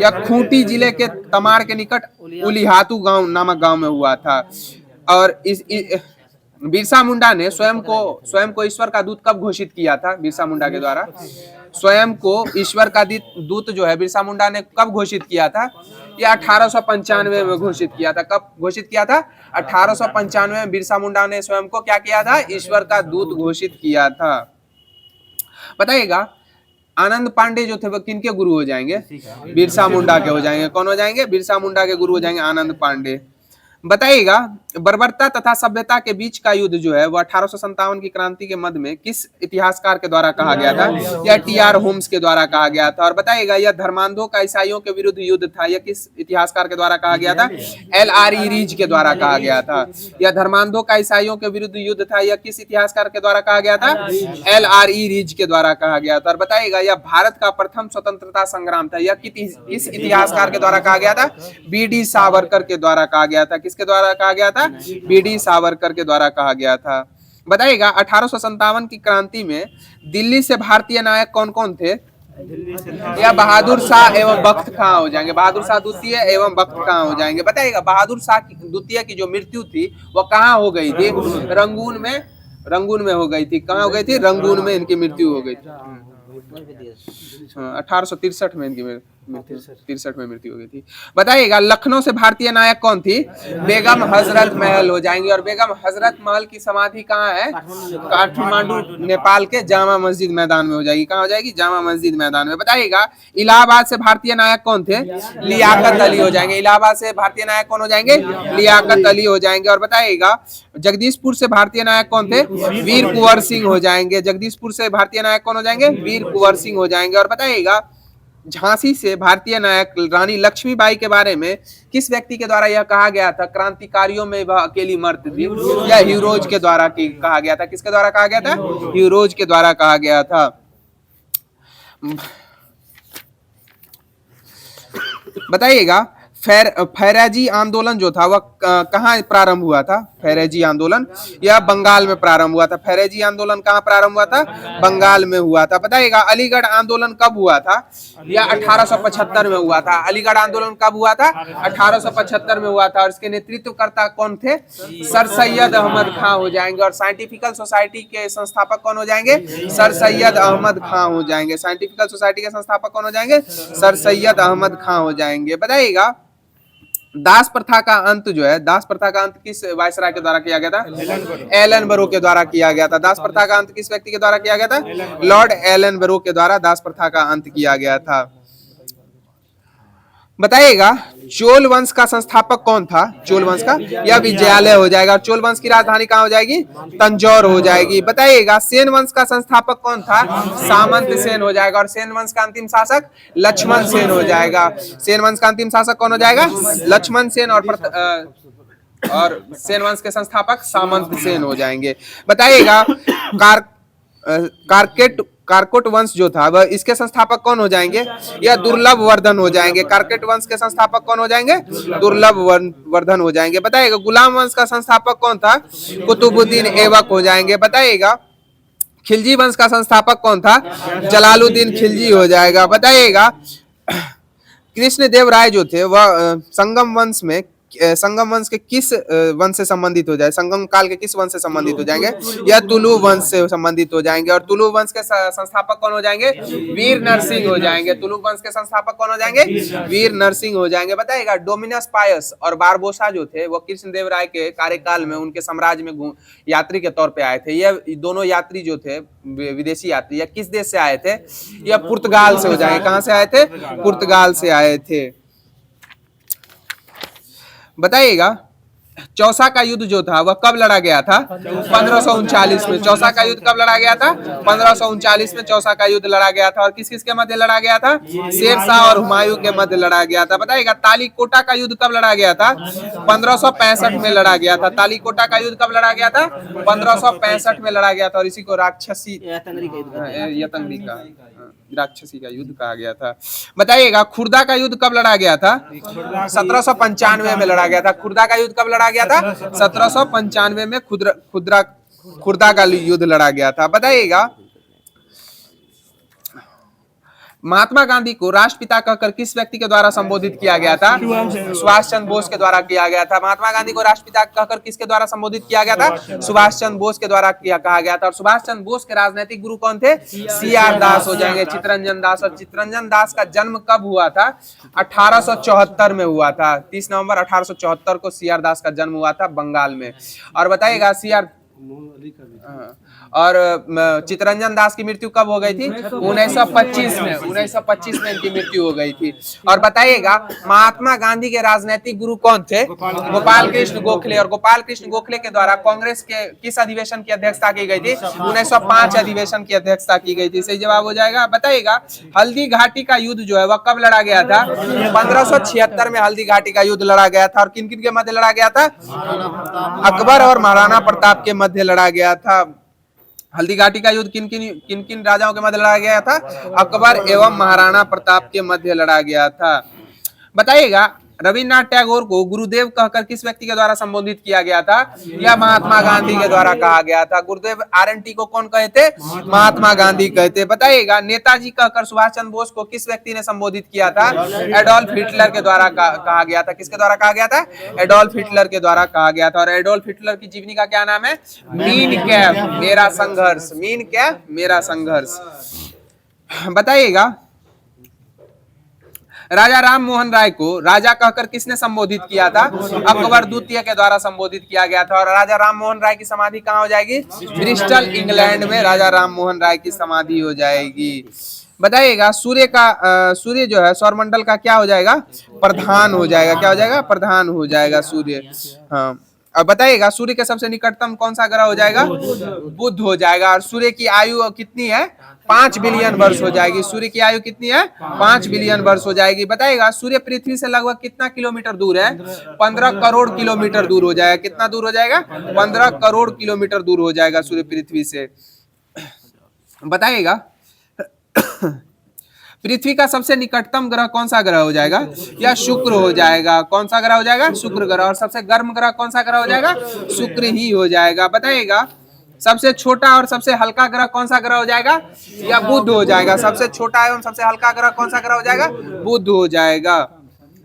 यह खूंटी जिले के तमाड़ के निकट उलिहातू गांव नामक गांव में हुआ था। और बिरसा मुंडा ने स्वयं को ईश्वर का दूत कब घोषित किया था? बिरसा मुंडा के द्वारा स्वयं को ईश्वर का दूत जो है बिरसा मुंडा ने कब घोषित किया था? यह 1895 में घोषित किया था। कब घोषित किया था? 1895 में बिरसा मुंडा ने स्वयं को क्या किया था? ईश्वर का दूत घोषित किया था। बताइएगा आनंद पांडे जो थे वो किनके गुरु हो जाएंगे? बिरसा मुंडा के हो जाएंगे। कौन हो जाएंगे? बिरसा मुंडा के गुरु हो जाएंगे आनंद पांडे। बताइएगा बर्बरता तथा सभ्यता के बीच का युद्ध जो है वो 1857 की क्रांति के मध्य में किस इतिहासकार के द्वारा कहा गया था? यह टी.आर. होम्स के द्वारा कहा गया था। और बताइएगा यह धर्मांधों का ईसाइयों के विरुद्ध युद्ध था। यह किस इतिहासकार के द्वारा कहा गया था? L.R.E. रीज के द्वारा कहा गया था। यह धर्मांधों का ईसाइयों के विरुद्ध युद्ध था। यह किस इतिहासकार के द्वारा कहा गया था? L.R.E. रीज के द्वारा कहा गया था। और बताइएगा यह भारत का प्रथम स्वतंत्रता संग्राम था। यह किस इतिहासकार के द्वारा कहा गया था? B.D. सावरकर के द्वारा कहा गया था। किसके द्वारा कहा गया था? B.D. सावरकर के द्वारा कहा गया था। बताइएगा 1857 की क्रांति में दिल्ली से भारतीय नायक कौन कौन थे? या बहादुर शाह एवं बख्त खां हो जाएंगे। बहादुर शाह द्वितीय एवं बख्त खां हो जाएंगे। बताइएगा बहादुर शाह द्वितीय की जो मृत्यु थी वह कहाँ हो गई थी? रंगून में हो गई थी। कहाँ हो गई थी? रंगून में इनकी मृत्यु हो गई थी। 1863 में इनकी 63 में मृत्यु हो गई थी। बताइएगा लखनऊ से भारतीय नायक कौन थी? बेगम हजरत महल हो जाएंगे। और बेगम हजरत महल की समाधि कहाँ है? काठमांडू नेपाल के जामा मस्जिद मैदान में हो जाएगी। कहाँ हो जाएगी? जामा मस्जिद मैदान में। बताइएगा इलाहाबाद से भारतीय नायक कौन थे? लियाकत अली हो जाएंगे। इलाहाबाद से भारतीय नायक कौन हो जाएंगे? लियाकत अली हो जाएंगे। और बताइएगा जगदीशपुर से भारतीय नायक कौन थे? वीर कुंवर सिंह हो जाएंगे। जगदीशपुर से भारतीय नायक कौन हो जाएंगे? वीर कुंवर सिंह हो जाएंगे। और बताइएगा झांसी से भारतीय नायक रानी लक्ष्मीबाई के बारे में किस व्यक्ति के द्वारा यह कहा गया था? क्रांतिकारियों में वह अकेली मर्द थी, या ह्यूरोज के द्वारा कहा गया था? किसके द्वारा कहा गया था? ह्यूरोज के द्वारा कहा गया था। बताइएगा फैराजी आंदोलन जो था वह कहाँ प्रारंभ हुआ था? फैराजी आंदोलन यह बंगाल में प्रारंभ हुआ था। फैराजी आंदोलन कहाँ प्रारंभ हुआ था? बंगाल में हुआ था। बताइएगा अलीगढ़ आंदोलन कब हुआ था? यह 1875 में हुआ था। अलीगढ़ आंदोलन कब हुआ था? 1875 में हुआ था। और इसके नेतृत्वकर्ता कौन थे? सर सैयद अहमद खां हो जाएंगे। और साइंटिफिकल सोसाइटी के संस्थापक कौन हो जाएंगे? सर सैयद अहमद खां हो जाएंगे। साइंटिफिकल सोसाइटी के संस्थापक कौन हो जाएंगे? सर सैयद अहमद खां हो जाएंगे। बताइएगा दास प्रथा का अंत जो है, दास प्रथा का अंत किस वायसराय के द्वारा किया गया था? एलन बरो के द्वारा किया गया था। दास प्रथा का अंत किस व्यक्ति के द्वारा किया गया था? लॉर्ड एलन बरो के द्वारा दास प्रथा का अंत किया गया था। बताइएगा चोल वंश का संस्थापक कौन था? चोल वंश का यह विजयालय हो जाएगा। चोल वंश की राजधानी कहाँ हो जाएगी? तंजौर हो जाएगी। बताइएगा सेन वंश का संस्थापक कौन था? सामंत सेन हो जाएगा। और सेन वंश का अंतिम शासक लक्ष्मण सेन हो जाएगा। सेन वंश का अंतिम शासक कौन हो जाएगा? लक्ष्मण सेन। और सेन वंश के संस्थापक सामंत सेन हो जाएंगे। बताइएगा कारकोट वंश जो था वह इसके संस्थापक कौन हो जाएंगे? यह दुर्लभ वर्धन हो जाएंगे। कारकोट वंश के संस्थापक कौन हो जाएंगे? दुर्लभ वर्धन हो जाएंगे। बताइएगा गुलाम वंश का संस्थापक कौन था? कुतुबुद्दीन ऐबक हो जाएंगे। बताइएगा खिलजी वंश का संस्थापक कौन था? जलालुद्दीन खिलजी हो जाएगा। बताइएगा कृष्णदेव राय जो थे वह संगम वंश के किस वंश से संबंधित हो जाए? संगम काल के किस वंश से संबंधित हो जाएंगे? या तुलु वंश से संबंधित हो जाएंगे। और तुलु वंश के संस्थापक कौन हो जाएंगे? वीर नरसिंह हो जाएंगे। तुलु वंश के संस्थापक कौन हो जाएंगे? वीर नरसिंह हो जाएंगे। बताइएगा डोमिनस पायस और बारबोसा जो थे वो कृष्णदेव राय के कार्यकाल में उनके साम्राज्य में यात्री के तौर पे आए थे। यह दोनों यात्री जो थे विदेशी यात्री या किस देश से आए थे? यह पुर्तगाल से हो जाएंगे। कहां से आए थे? पुर्तगाल से आए थे। बताइएगा चौसा का युद्ध जो था वह कब लड़ा गया था? 1539 में। चौसा का युद्ध कब लड़ा गया था? 1539 में चौसा का युद्ध लड़ा गया था। और किस किस के मध्य लड़ा गया था? शेरशाह और हुमायूं के मध्य लड़ा गया था। बताइएगा तालीकोटा का युद्ध कब लड़ा गया था? 1565 में लड़ा गया था। तालीकोटा का युद्ध कब लड़ा गया था? 1565 में लड़ा गया था। और इसी को राक्षसी का युद्ध कहा गया था। बताइएगा खुर्दा का युद्ध कब लड़ा गया था? 1795 में लड़ा गया था। खुर्दा का युद्ध कब लड़ा गया था? 1795 में खुर्दा का युद्ध लड़ा गया था। बताइएगा महात्मा गांधी को राष्ट्रपिता कहकर किस व्यक्ति के द्वारा संबोधित किया गया था? सुभाष चंद्र बोस के द्वारा किया गया था। महात्मा गांधी को राष्ट्रपिता कहकर किसके द्वारा संबोधित किया गया था? सुभाष चंद्र बोस के द्वारा कहा गया था। और सुभाष चंद्र बोस के राजनीतिक गुरु कौन थे? CR दास हो जाएंगे। चित्तरंजन दास। और चित्तरंजन दास का जन्म कब हुआ था? 1874 में हुआ था। 30 नवंबर 1874 को CR दास का जन्म हुआ था बंगाल में। और बताइएगा और चित्तरंजन दास की मृत्यु कब हो गई थी? 1925 में। 1925 में इनकी मृत्यु हो गई थी। और बताइएगा महात्मा गांधी के राजनीतिक गुरु कौन थे? गोपाल कृष्ण गोखले। और गोपाल कृष्ण गोखले के द्वारा कांग्रेस के किस अधिवेशन की अध्यक्षता की गई थी? 1905 अधिवेशन की अध्यक्षता की गई थी। सही जवाब हो जाएगा। बताइएगा हल्दी घाटी का युद्ध जो है वह कब लड़ा गया था? 1576 में हल्दी घाटी का युद्ध लड़ा गया था। और किन किन के मध्य लड़ा गया था? अकबर और महाराणा प्रताप के मध्य लड़ा गया था। हल्दी घाटी का युद्ध किन किन राजाओं के मध्य लड़ा गया था? अकबर एवं महाराणा प्रताप के मध्य लड़ा गया था। बताइएगा रविन्द्रनाथ टैगोर को गुरुदेव कहकर किस व्यक्ति के द्वारा संबोधित किया गया था? यह महात्मा गांधी के द्वारा कहा गया था। गुरुदेव RNT को कौन कहते? महात्मा गांधी कहते। बताइएगा नेताजी कहकर सुभाष चंद्र बोस को किस व्यक्ति ने संबोधित किया था? एडोल्फ हिटलर के द्वारा कहा गया था। किसके द्वारा कहा गया था? एडोल्फ हिटलर के द्वारा कहा गया था। और एडोल्फ हिटलर की जीवनी का क्या नाम है? मीन कैम्प मेरा संघर्ष। मीन कैम्प मेरा संघर्ष। बताइएगा राजा राम मोहन राय को राजा कहकर किसने संबोधित किया था? अकबर द्वितीय के द्वारा संबोधित किया गया था। और राजा राम मोहन राय की समाधि कहाँ हो जाएगी? ब्रिस्टल इंग्लैंड में राजा राम मोहन राय की समाधि हो जाएगी। बताइएगा सूर्य जो है सौरमंडल का क्या हो जाएगा? प्रधान हो जाएगा। क्या हो जाएगा? प्रधान हो जाएगा सूर्य। हाँ, अब बताइएगा सूर्य के सबसे निकटतम कौन सा ग्रह हो जाएगा? बुध हो जाएगा। और सूर्य की आयु कितनी है? 5 बिलियन वर्ष हो जाएगी। सूर्य की आयु कितनी है? 5 बिलियन वर्ष हो जाएगी। बताइएगा सूर्य पृथ्वी से लगभग कितना किलोमीटर दूर है? 15 करोड़ किलोमीटर दूर हो जाएगा। कितना दूर हो जाएगा? 15 करोड़ किलोमीटर दूर हो जाएगा सूर्य पृथ्वी से। बताइएगा पृथ्वी का सबसे निकटतम ग्रह कौन सा ग्रह हो जाएगा? या शुक्र हो जाएगा। कौन सा ग्रह हो जाएगा? शुक्र ग्रह। और सबसे गर्म ग्रह कौन सा ग्रह हो जाएगा? शुक्र ही हो जाएगा। बताइएगा सबसे छोटा और सबसे हल्का ग्रह कौन सा ग्रह हो जाएगा? या बुध हो जाएगा। सबसे छोटा एवं सबसे हल्का ग्रह कौन सा ग्रह हो जाएगा? बुध हो जाएगा।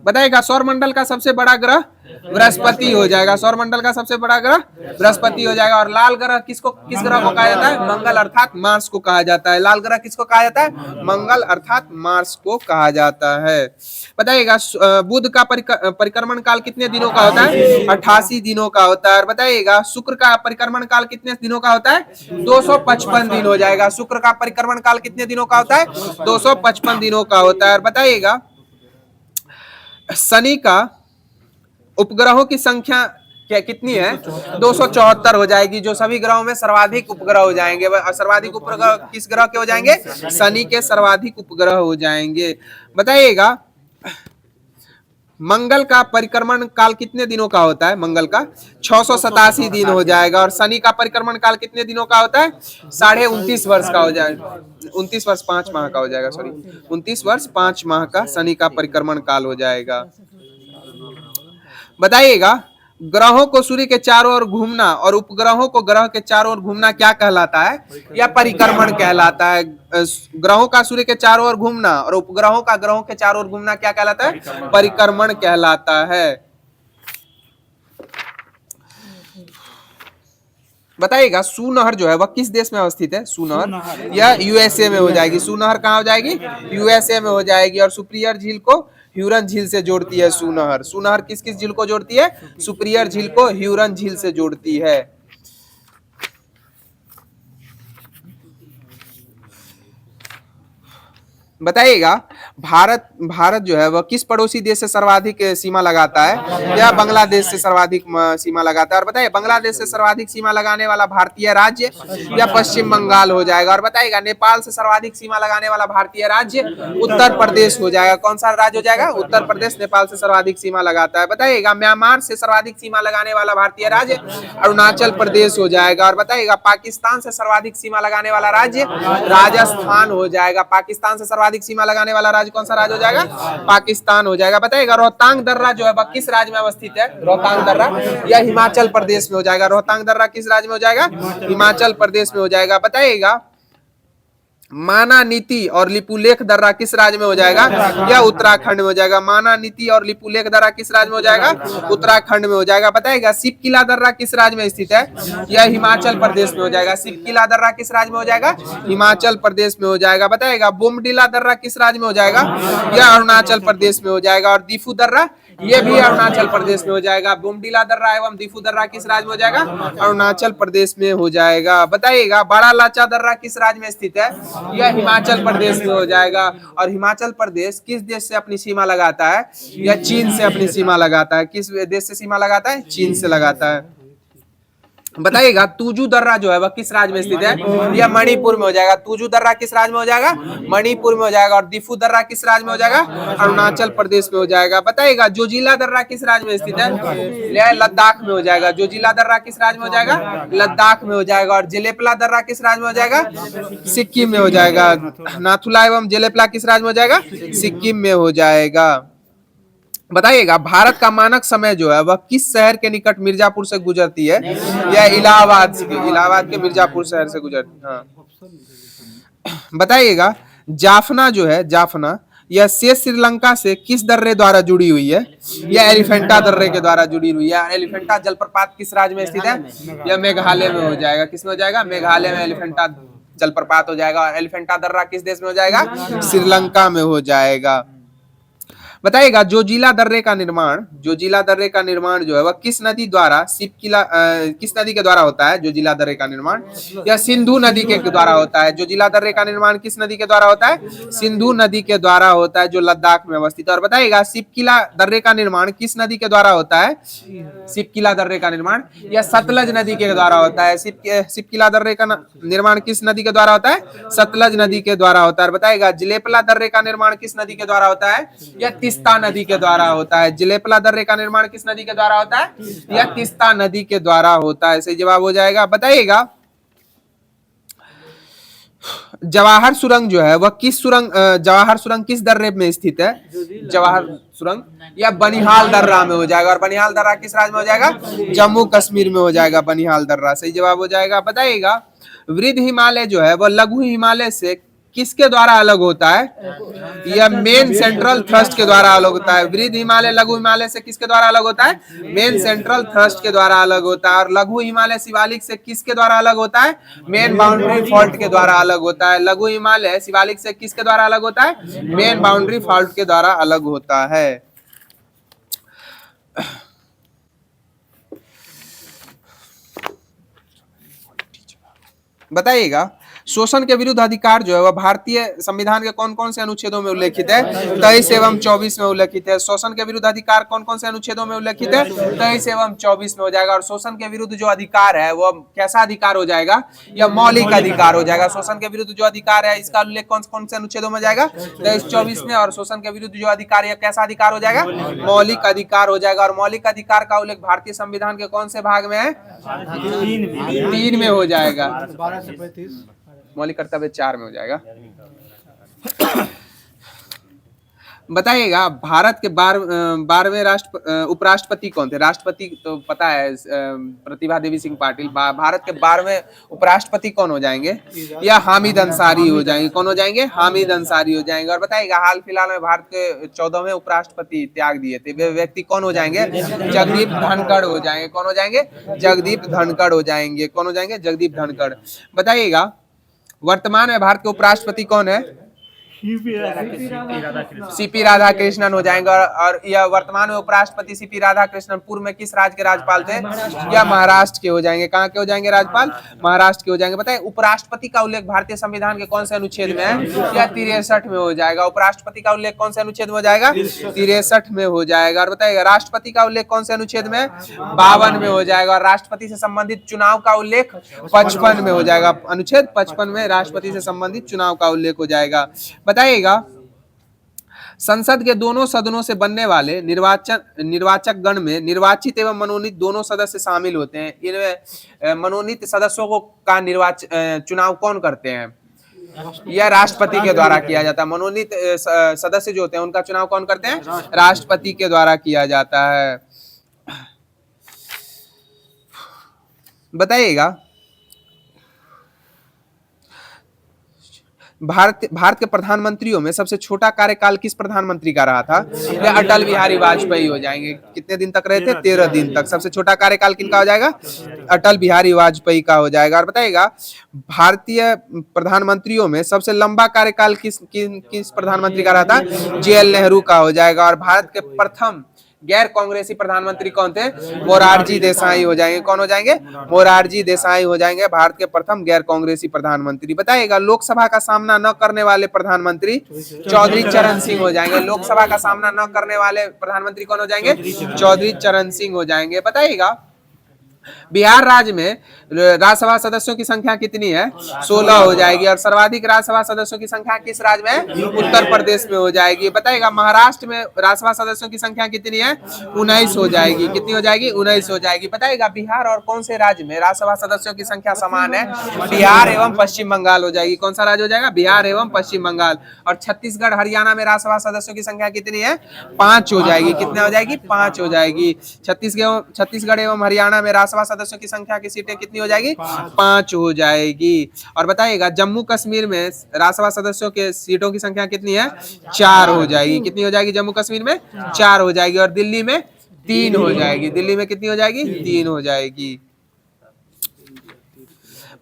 बताइएगा सौरमंडल का सबसे बड़ा ग्रह बृहस्पति हो जाएगा। सौरमंडल का सबसे बड़ा ग्रह बृहस्पति हो जाएगा। और लाल ग्रह किस ग्रह को कहा जाता है? मंगल अर्थात मार्स को कहा जाता है। लाल ग्रह किसको कहा जाता है? मंगल अर्थात मार्स को कहा जाता है। बताइएगा बुध का परिक्रमण काल कितने दिनों का होता है? 88 दिनों का होता है। और बताइएगा शुक्र का परिक्रमण काल कितने दिनों का होता है? 255 दिन हो जाएगा। शुक्र का परिक्रमण काल कितने दिनों का होता है? 255 दिनों का होता है। और बताइएगा शनि का उपग्रहों की संख्या क्या कितनी है? 274 हो जाएगी। जो सभी ग्रहों में सर्वाधिक उपग्रह हो जाएंगे। सर्वाधिक उपग्रह किस ग्रह के हो जाएंगे? शनि के सर्वाधिक उपग्रह हो जाएंगे। बताइएगा मंगल का परिक्रमण काल कितने दिनों का होता है? मंगल का 687 दिन हो जाएगा। और शनि का परिक्रमण काल कितने दिनों का होता है? 29.5 वर्ष का हो जाएगा। 29 वर्ष 5 माह का हो जाएगा। सॉरी 29 वर्ष 5 माह का शनि का परिक्रमण काल हो जाएगा। बताइएगा ग्रहों को सूर्य के चारों ओर घूमना और उपग्रहों को ग्रह के चारों ओर घूमना क्या कहलाता है? या परिक्रमण कहलाता है। ग्रहों का सूर्य के चारों ओर घूमना और उपग्रहों का ग्रहों के चारों ओर घूमना क्या कहलाता है? परिक्रमण कहलाता है। बताइएगा सूनहर जो है वह किस देश में अवस्थित है? सूनहर यह यूएसए में हो जाएगी। सूनहर कहाँ हो जाएगी? यूएसए में हो जाएगी। और सुपिरियर झील को ह्यूरन झील से जोड़ती है सूनहर। सूनहर किस किस झील को जोड़ती है? सुपिरियर झील को ह्यूरन झील से जोड़ती है। बताइएगा भारत जो है वह किस पड़ोसी देश से सर्वाधिक सीमा लगाता है? या बांग्लादेश से सर्वाधिक सीमा लगाता है। और बताइए बांग्लादेश से सर्वाधिक सीमा लगाने वाला भारतीय राज्य या पश्चिम बंगाल हो जाएगा। और बताइएगा नेपाल से सर्वाधिक सीमा लगाने वाला भारतीय राज्य उत्तर प्रदेश हो जाएगा। कौन सा राज्य हो जाएगा? उत्तर प्रदेश नेपाल से सर्वाधिक सीमा लगाता है। बताइएगा म्यांमार से सर्वाधिक सीमा लगाने वाला भारतीय राज्य अरुणाचल प्रदेश हो जाएगा। और बताइएगा पाकिस्तान से सर्वाधिक सीमा लगाने वाला राज्य राजस्थान हो जाएगा। पाकिस्तान से सर्वाधिक सीमा लगाने वाला राज्य कौन सा राज्य हो जाएगा? पाकिस्तान हो जाएगा। बताइएगा रोहतांग दर्रा जो है वह किस राज्य में अवस्थित है? रोहतांग दर्रा यह हिमाचल प्रदेश में हो जाएगा। रोहतांग दर्रा किस राज्य में हो जाएगा? हिमाचल प्रदेश में हो जाएगा। बताइएगा मानानीति और लिपुलेख दर्रा किस राज्य में हो जाएगा? या उत्तराखंड में हो जाएगा। मानानीति और लिपुलेख दर्रा किस राज्य में हो जाएगा? उत्तराखंड में हो जाएगा। बताइएगा सिपकिला दर्रा किस राज्य में स्थित है? यह हिमाचल प्रदेश में हो जाएगा। सिपकिला दर्रा किस राज्य में हो जाएगा? हिमाचल प्रदेश में हो जाएगा। बताइएगा बोमडिला दर्रा किस राज्य में हो जाएगा? यह अरुणाचल प्रदेश में हो जाएगा। और दीफू दर्रा ये भी अरुणाचल प्रदेश में हो जाएगा। बोमडिला दर्रा एवं दीफू दर्रा किस राज्य में हो जाएगा? अरुणाचल प्रदेश में हो जाएगा। बताइएगा बड़ा लाचा दर्रा किस राज्य में स्थित है? यह हिमाचल प्रदेश में हो जाएगा। और हिमाचल प्रदेश किस देश से अपनी सीमा लगाता है? यह चीन से अपनी सीमा लगाता है। किस देश से सीमा लगाता है? चीन से लगाता है। बताइएगा तुजू दर्रा जो है वह किस राज्य में स्थित है? यह मणिपुर में हो जाएगा। तुजू दर्रा किस राज्य में हो जाएगा? मणिपुर में हो जाएगा। और दीफू दर्रा किस राज्य में हो जाएगा? अरुणाचल प्रदेश में हो जाएगा। बताइएगा जोजिला दर्रा किस राज्य में स्थित है? यह लद्दाख में हो जाएगा। जोजिला दर्रा किस राज्य में हो जाएगा? लद्दाख में हो जाएगा। और जेलेपला दर्रा किस राज्य में हो जाएगा? सिक्किम में हो जाएगा। नाथुला एवं जेलेपला किस राज्य में हो जाएगा? सिक्किम में हो जाएगा। बताइएगा भारत का मानक समय जो है वह किस शहर के निकट मिर्जापुर से गुजरती है? यह इलाहाबाद के मिर्जापुर शहर से गुजरती है। हाँ। बताइएगा जाफना जो है जाफना यह शेष श्रीलंका से किस दर्रे द्वारा जुड़ी हुई है? यह एलिफेंटा दर्रे के द्वारा जुड़ी हुई है। एलिफेंटा जलप्रपात किस राज्य में स्थित है? यह मेघालय में हो जाएगा। किस में हो जाएगा? मेघालय में एलिफेंटा जलप्रपात हो जाएगा। और एलिफेंटा दर्रा किस देश में हो जाएगा? श्रीलंका में हो जाएगा। बताइएगा जोजिला दर्रे का निर्माण, जोजिला दर्रे का निर्माण जो है वह किस नदी द्वारा किस नदी के द्वारा होता है जोजिला दर्रे का निर्माण? या सिंधु नदी के द्वारा होता है। जोजिला दर्रे का निर्माण किस नदी के द्वारा होता है? सिंधु नदी के द्वारा होता है जो लद्दाख में अवस्थित है। और बताइएगा सिपकिला दर्रे का निर्माण किस नदी के द्वारा होता है? सिपकिला दर्रे का निर्माण या सतलज नदी के द्वारा होता है। सिपकिला दर्रे का निर्माण किस नदी के द्वारा होता है? सतलज नदी के द्वारा होता है। बताइएगा जिलेपला दर्रे का निर्माण किस नदी के द्वारा होता है? या तिस्ता नदी के द्वारा होता है। जिलेपला दर्रे का निर्माण किस नदी के द्वारा होता है? या तिस्ता नदी के द्वारा होता है। सही जवाब हो जाएगा। बताइएगा जवाहर सुरंग जो है वह जवाहर सुरंग किस दर्रे में स्थित है? जवाहर सुरंग या बनिहाल दर्रा में हो जाएगा। और बनिहाल दर्रा किस राज्य में हो जाएगा? जम्मू कश्मीर में हो जाएगा बनिहाल दर्रा। सही जवाब हो जाएगा। बताइएगा वृद्ध हिमालय जो है वह लघु हिमालय से किसके द्वारा अलग होता है? यह मेन सेंट्रल थ्रस्ट के द्वारा अलग होता है। वृद्ध हिमालय लघु हिमालय से किसके द्वारा अलग होता है? मेन सेंट्रल थ्रस्ट के द्वारा अलग होता है। और लघु हिमालय शिवालिक से किसके द्वारा अलग होता है? मेन बाउंड्री फॉल्ट के द्वारा अलग होता है। लघु हिमालय शिवालिक से किसके द्वारा अलग होता है? मेन बाउंड्री फॉल्ट के द्वारा अलग होता है। बताइएगा शोषण के विरुद्ध अधिकार जो है वह भारतीय संविधान के कौन कौन से अनुच्छेदों में उल्लेखित है? 23 एवं 24 में उल्लेखित है। शोषण के विरुद्ध अधिकार कौन कौन से अनुच्छेदों में उल्लेखित है? 23 एवं 24 में हो जाएगा। और शोषण के विरुद्ध जो अधिकार है वो कैसा अधिकार हो जाएगा? यह मौलिक अधिकार हो जाएगा। शोषण के विरुद्ध जो अधिकार है इसका उल्लेख कौन कौन से अनुच्छेदों में जाएगा? 23-24 में। और शोषण के विरुद्ध जो अधिकार है कैसा अधिकार हो जाएगा? मौलिक अधिकार हो जाएगा। और मौलिक अधिकार का उल्लेख भारतीय संविधान के कौन से भाग में है? 3 में हो जाएगा। मौलिक कर्तव्य 4 में हो जाएगा। बताइएगा भारत के 12वें उपराष्ट्रपति कौन थे? राष्ट्रपति तो पता है प्रतिभा देवी सिंह पाटिल। भारत के 12वें उपराष्ट्रपति कौन हो जाएंगे? या हामिद अंसारी हो जाएंगे। कौन हो जाएंगे? हामिद अंसारी हो जाएंगे। और बताइएगा हाल फिलहाल में भारत के 14वें उपराष्ट्रपति त्याग दिए थे वे व्यक्ति कौन हो जाएंगे? जगदीप धनखड़ हो जाएंगे। कौन हो जाएंगे? जगदीप धनखड़ हो जाएंगे। कौन हो जाएंगे? जगदीप धनखड़। बताइएगा वर्तमान में भारत के उपराष्ट्रपति कौन है? सीपी राधाकृष्णन हो जाएंगे। और यह वर्तमान में उपराष्ट्रपति सीपी राधाकृष्णन पूर्व में किस राज्य के राज्यपाल थे? या महाराष्ट्र के हो जाएंगे। कहाँ के हो जाएंगे राज्यपाल? महाराष्ट्र के हो जाएंगे। बताइए उपराष्ट्रपति का उल्लेख भारतीय संविधान के कौन से अनुच्छेद में है? या 63 में हो जाएगा। उपराष्ट्रपति का उल्लेख कौन से अनुच्छेद में हो जाएगा? 63 में हो जाएगा। और बताइएगा राष्ट्रपति का उल्लेख कौन से अनुच्छेद में? 52 में हो जाएगा। और राष्ट्रपति से संबंधित चुनाव का उल्लेख 55 में हो जाएगा। अनुच्छेद 55 में राष्ट्रपति से संबंधित चुनाव का उल्लेख हो जाएगा। बताइएगा संसद के दोनों सदनों से बनने वाले निर्वाचक गण में निर्वाचित एवं मनोनीत दोनों सदस्य शामिल होते हैं। इनमें मनोनीत सदस्यों को का चुनाव कौन करते हैं? यह राष्ट्रपति के द्वारा किया जाता है। मनोनीत सदस्य जो होते हैं उनका चुनाव कौन करते हैं? राष्ट्रपति के द्वारा किया जाता है। बताइएगा भारत के प्रधानमंत्रियों में सबसे छोटा कार्यकाल किस प्रधानमंत्री का रहा था? या अटल बिहारी वाजपेयी हो जाएंगे। कितने दिन तक रहे थे? 13 दिन तक। सबसे छोटा कार्यकाल किनका हो जाएगा? अटल बिहारी वाजपेयी का हो जाएगा। और बताइएगा भारतीय प्रधानमंत्रियों में सबसे लंबा कार्यकाल किस प्रधानमंत्री का रहा था? JL नेहरू का हो जाएगा। और भारत के प्रथम गैर कांग्रेसी प्रधानमंत्री कौन थे? मोरारजी देसाई हो जाएंगे। कौन हो जाएंगे? मोरारजी देसाई हो जाएंगे भारत के प्रथम गैर कांग्रेसी प्रधानमंत्री। बताइएगा लोकसभा का सामना न करने वाले प्रधानमंत्री चौधरी चरण सिंह हो जाएंगे। लोकसभा का सामना न करने वाले प्रधानमंत्री कौन हो जाएंगे? चौधरी चरण सिंह हो जाएंगे। बताइएगा बिहार राज्य में राज्यसभा सदस्यों की संख्या कितनी है? 16 हो जाएगी। और सर्वाधिक राज्यसभा सदस्यों की संख्या किस राज्य में है? उत्तर प्रदेश में हो जाएगी। बताइएगा महाराष्ट्र में राज्यसभा सदस्यों की संख्या कितनी है? 19 हो जाएगी। कितनी हो जाएगी? 19 हो जाएगी। बताइएगा बिहार और कौन से राज्य में राज्यसभा सदस्यों की संख्या समान है? बिहार एवं पश्चिम बंगाल हो जाएगी। कौन सा राज्य हो जाएगा? बिहार एवं पश्चिम बंगाल। और छत्तीसगढ़ हरियाणा में राज्यसभा सदस्यों की संख्या कितनी है? 5 हो जाएगी। कितने हो जाएगी? 5 हो जाएगी। छत्तीसगढ़ एवं हरियाणा में राज्यसभा सदस्यों की संख्या की सीटें कितनी हो जाएगी? 5 हो जाएगी। और बताइएगा जम्मू कश्मीर में राज्यसभा सदस्यों के सीटों की संख्या कितनी है? 4 हो जाएगी। कितनी हो जाएगी? जम्मू कश्मीर में 4 हो जाएगी। और दिल्ली में 3 हो जाएगी। दिल्ली में कितनी हो जाएगी? 3 हो जाएगी।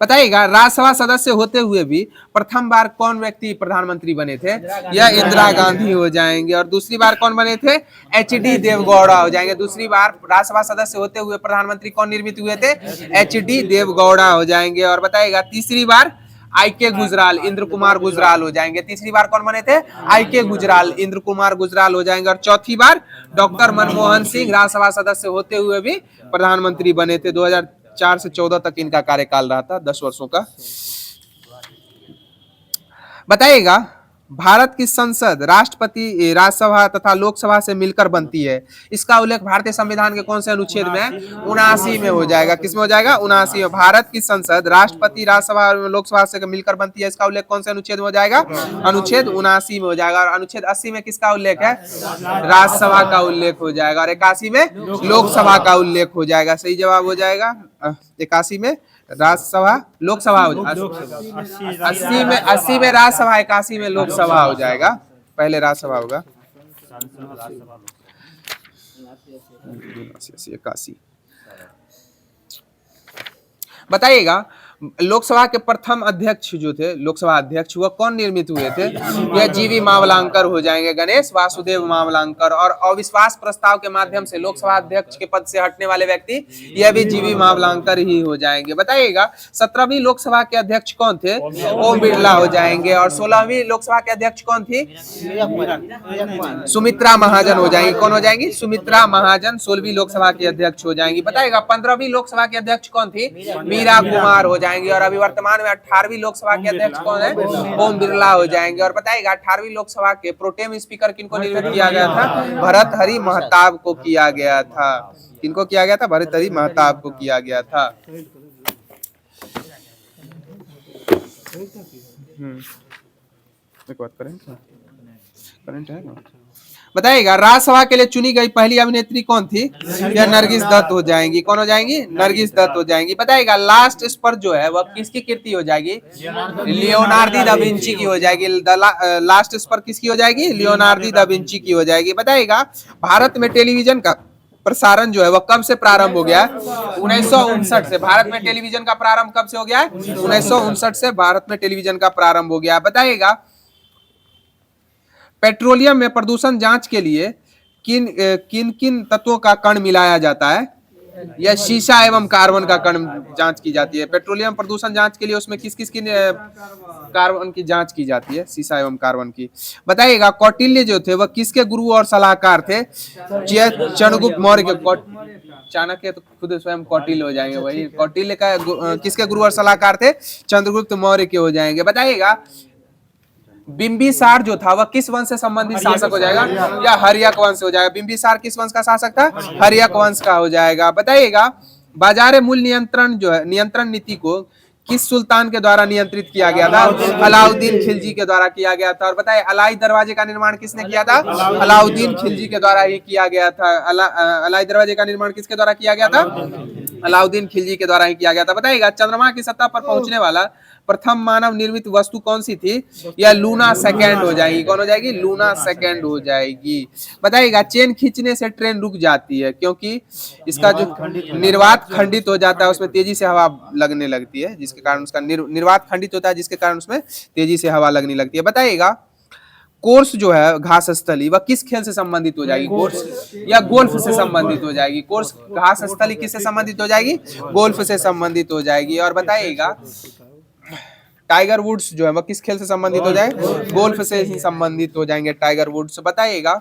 बताइएगा राज्यसभा सदस्य होते हुए भी प्रथम बार कौन व्यक्ति प्रधानमंत्री बने थे? यह इंदिरा गांधी हो जाएंगे। और दूसरी बार कौन बने थे? HD देवगौड़ा हो जाएंगे। दूसरी बार राज्यसभा सदस्य होते हुए प्रधानमंत्री कौन निर्मित हुए थे? HD देवगौड़ा हो जाएंगे। और बताइएगा तीसरी बार IK गुजराल, इंद्र कुमार गुजराल हो जाएंगे। तीसरी बार कौन बने थे? IK गुजराल, इंद्र कुमार गुजराल हो जाएंगे। और चौथी बार डॉक्टर मनमोहन सिंह राज्यसभा सदस्य होते हुए भी प्रधानमंत्री बने थे। 2004 से 14 तक इनका कार्यकाल रहा था, 10 वर्षों का। बताइएगा भारत की संसद राष्ट्रपति, राज्यसभा तथा लोकसभा से मिलकर बनती है। इसका उल्लेख भारतीय संविधान के कौन से अनुच्छेद में? 79 में हो जाएगा। किसमें हो जाएगा? 79 में। भारत की संसद राष्ट्रपति, राज्यसभा और लोकसभा से मिलकर बनती है। इसका उल्लेख कौन से अनुच्छेद में हो जाएगा? अनुच्छेद 79 में हो जाएगा। और अनुच्छेद 80 में किसका उल्लेख है? राज्यसभा का उल्लेख हो जाएगा। और 81 में लोकसभा का उल्लेख हो जाएगा। सही जवाब हो जाएगा 81 में राज्यसभा, लोकसभा हो जाएगा। 80 में राज्यसभा, 81 में लोकसभा हो जाएगा। पहले राज्यसभा होगा 81। बताइएगा लोकसभा के प्रथम अध्यक्ष जो थे, लोकसभा अध्यक्ष, वह कौन निर्मित हुए थे? यह GV मावलांकर हो जाएंगे, गणेश वासुदेव मावलांकर। और अविश्वास प्रस्ताव के माध्यम से लोकसभा अध्यक्ष के पद से हटने वाले व्यक्ति यह भी GV मावलांकर ही हो जाएंगे। बताइएगा 17वीं लोकसभा के अध्यक्ष कौन थे? ओम बिरला हो जाएंगे। और 16वीं लोकसभा के अध्यक्ष कौन थी? सुमित्रा महाजन हो जाएंगी। कौन हो जाएंगी? सुमित्रा महाजन 16वीं लोकसभा की अध्यक्ष हो जाएंगी। बताइएगा 15वीं लोकसभा के अध्यक्ष कौन थी? मीरा कुमार हो जाएंगे। और अभी वर्तमान में 18वीं लोकसभा के अध्यक्ष कौन है? ओम बिरला हो जाएंगे। और बताइएगा 18वीं लोकसभा के प्रोटेम स्पीकर किनको नियुक्त किया गया था? भर्तृहरि महताब को किया गया था। किनको किया गया था? भर्तृहरि महताब को किया गया था। एक बात करें, करंट है ना? बताइएगा राज्यसभा के लिए चुनी गई पहली अभिनेत्री कौन थी? यह नरगिस दत्त हो जाएंगी। कौन हो जाएंगी? नरगिस दत्त हो जाएंगी। बताइएगा लास्ट स्पर्श जो है वह किसकी कृति हो जाएगी? लियोनार्दो दा विंची की हो जाएगी। लास्ट स्पर्श किसकी हो जाएगी? लियोनार्दो दा विंची की हो जाएगी। बताइएगा भारत में टेलीविजन का प्रसारण जो है वह कब से प्रारंभ हो गया है? 1959 से। भारत में टेलीविजन का प्रारंभ कब से हो गया है? 1959 से भारत में टेलीविजन का प्रारंभ हो गया। बताइएगा पेट्रोलियम में प्रदूषण जांच के लिए किन किन किन तत्वों का कण मिलाया जाता है? यह शीशा एवं कार्बन का कण जांच की जाती है। पेट्रोलियम प्रदूषण जांच के लिए उसमें किस किस की कार्बन की जांच की जाती है? शीशा एवं कार्बन की। बताइएगा कौटिल्य जो थे वह किसके गुरु और सलाहकार थे? चंद्रगुप्त मौर्य के। चाणक्य तो खुद स्वयं कौटिल्य हो जाएंगे। वही कौटिल्य का किसके गुरु और सलाहकार थे? चंद्रगुप्त मौर्य के हो जाएंगे। बताइएगा बिंबिसार जो था वह किस वंश से संबंधित शासक हो जाएगा? या हर्यक वंश हो जाएगा। बिंबिसार किस वंश का शासक था? हर्यक वंश का हो जाएगा। बताइएगा बाजार मूल्य नियंत्रण जो है, नियंत्रण नीति को किस सुल्तान के द्वारा नियंत्रित किया गया था? अलाउद्दीन खिलजी के द्वारा किया गया था। और बताइए अलाई दरवाजे का निर्माण किसने किया था? अलाउद्दीन खिलजी के द्वारा ही किया गया था। अलाई दरवाजे का निर्माण किसके द्वारा किया गया था? अलाउद्दीन खिलजी के द्वारा ही किया गया था। बताइएगा चंद्रमा की सतह पर पहुंचने वाला प्रथम मानव निर्मित वस्तु कौन सी थी? या लूना सेकेंड हो जाएगी। कौन हो जाएगी? लूना सेकेंड हो जाएगी। बताइएगा चेन खींचने से ट्रेन रुक जाती है क्योंकि इसका जो निर्वात खंडित हो जाता है उसमें तेजी से हवा लगने लगती है, जिसके कारण उसका निर्वात खंडित होता है, जिसके कारण उसमें तेजी से हवा लगने लगती है। बताइएगा कोर्स जो है घास स्थली वह किस खेल से संबंधित हो जाएगी? कोर्स या गोल्फ से संबंधित हो जाएगी। कोर्स घास स्थली किससे संबंधित हो जाएगी? गोल्फ से संबंधित हो जाएगी। और बताइएगा टाइगर वुड्स जो है वह किस खेल से संबंधित हो जाए? गोल्फ से ही संबंधित हो जाएंगे टाइगर वुड्स। बताइएगा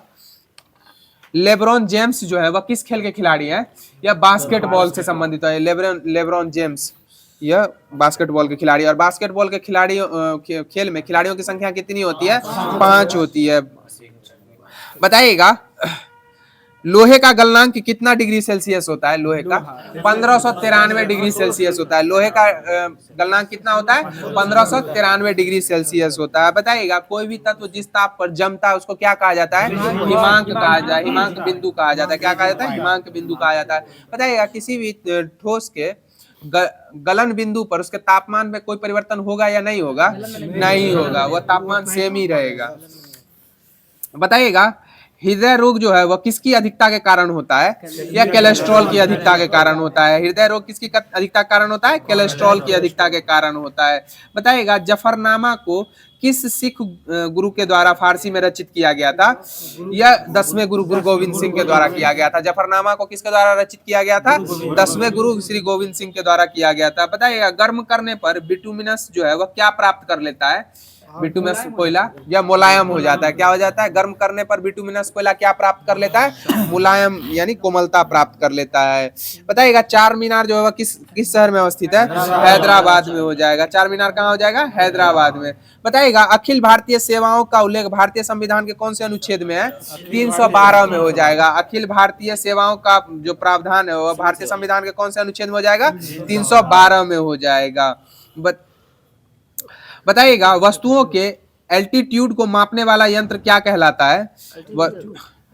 लेब्रॉन जेम्स जो है वह किस खेल के खिलाड़ी हैं? या बास्केटबॉल से संबंधित है। लेब्रॉन जेम्स यह बास्केटबॉल के खिलाड़ी। और बास्केटबॉल के खिलाड़ियों खेल में खिलाड़ियों की संख्या कितनी होती है? 5 होती है। बताइएगा लोहे का गलनांक कितना डिग्री सेल्सियस होता है? लोहे का 1593 डिग्री सेल्सियस होता है। लोहे का गलनांक कितना होता है? 1593 डिग्री सेल्सियस होता है। बताइएगा कोई भी तत्व जिस ताप पर जमता है उसको क्या कहा जाता है? हिमांक कहा जाता है। हिमांक बिंदु कहा जाता है। क्या कहा जाता है? हिमांक बिंदु कहा जाता है। बताइएगा किसी भी ठोस के गलन बिंदु पर उसके तापमान में कोई परिवर्तन होगा या नहीं होगा? नहीं होगा, वह तापमान सेम ही रहेगा। बताइएगा हृदय रोग जो है वह किसकी अधिकता के कारण होता है, या कोलेस्ट्रॉल की अधिकता के कारण होता है। हृदय रोग किसकी अधिकता के कारण होता है, कोलेस्ट्रॉल की अधिकता के कारण होता है। बताइएगा जफरनामा को किस सिख गुरु के द्वारा फारसी में रचित किया गया था, यह 10वें गुरु गुरु गोविंद सिंह के द्वारा किया गया था। जफरनामा को किसके द्वारा रचित किया गया था, 10वें गुरु श्री गोविंद सिंह के द्वारा किया गया था। बताइएगा गर्म करने पर बिटुमिनस जो है वह क्या प्राप्त कर लेता है, बिटुमिनस कोयला या मुलायम हो जाता है। क्या हो जाता है, गर्म करने पर बिटुमिनस कोयला क्या प्राप्त कर लेता है, मुलायम यानी कोमलता प्राप्त कर लेता है। बताइएगा चार मीनार जो है किस किस शहर में अवस्थित है, हैदराबाद में हो जाएगा। चार मीनार कहाँ हो जाएगा, हैदराबाद में। बताइएगा अखिल भारतीय सेवाओं का उल्लेख भारतीय संविधान के कौन से अनुच्छेद में है, 312 में हो जाएगा। अखिल भारतीय सेवाओं का जो प्रावधान है वह भारतीय संविधान के कौन से अनुच्छेद में हो जाएगा, 312 में हो जाएगा। बताइएगा वस्तुओं के एल्टीट्यूड को मापने वाला यंत्र क्या कहलाता है,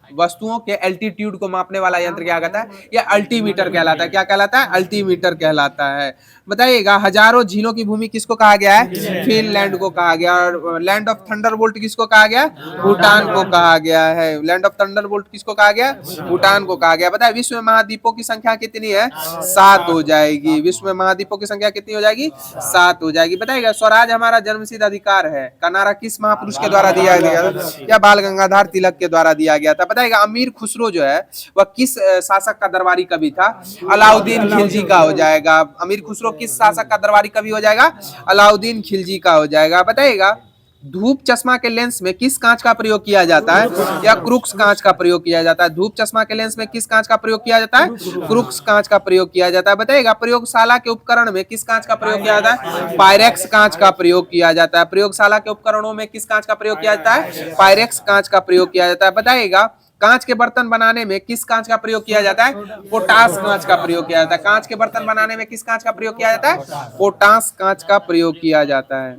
वस्तुओं के एल्टीट्यूड को मापने वाला यंत्र क्या कहता है, या अल्टीमीटर कहलाता है। क्या कहलाता है, अल्टीमीटर कहलाता है। बताइएगा हजारों झीलों की भूमि किसको कहा गया है, फिनलैंड को कहा गया। और लैंड ऑफ थंडरबोल्ट किसको कहा गया, भूटान को कहा गया है। लैंड ऑफ थंडरबोल्ट किसको कहा गया, भूटान को कहा गया। बताए विश्व में महाद्वीपों की संख्या कितनी है, 7 हो जाएगी। विश्व में महाद्वीपों की संख्या कितनी हो जाएगी, 7 हो जाएगी। बताइएगा स्वराज हमारा जन्मसिद्ध अधिकार है का नारा किस महापुरुष के द्वारा दिया गया, या बाल गंगाधर तिलक के द्वारा दिया गया था। बताइएगा अमीर खुसरो जो है वह किस शासक का दरबारी कवि था, अलाउद्दीन खिलजी का हो जाएगा। अमीर खुसरो किस शासक का दरबारी कवि हो जाएगा, अलाउद्दीन खिलजी का हो जाएगा। बताइएगा धूप चश्मा के लेंस में किस कांच का प्रयोग किया जाता है, या क्रूक्स कांच का प्रयोग किया जाता है। धूप चश्मा के लेंस में किस कांच का प्रयोग किया जाता है, क्रूक्स कांच का प्रयोग किया जाता है। बताइएगा प्रयोगशाला के उपकरण में किस कांच का प्रयोग किया जाता है, पायरेक्स कांच का प्रयोग किया जाता है। प्रयोगशाला के उपकरणों में किस कांच का प्रयोग किया जाता है, पायरेक्स कांच का प्रयोग किया जाता है। बताइएगा कांच के बर्तन बनाने में किस कांच का प्रयोग किया जाता है, पोटास कांच का प्रयोग किया जाता है। कांच के बर्तन बनाने में किस कांच का प्रयोग किया जाता है, पोटास कांच का प्रयोग किया जाता है।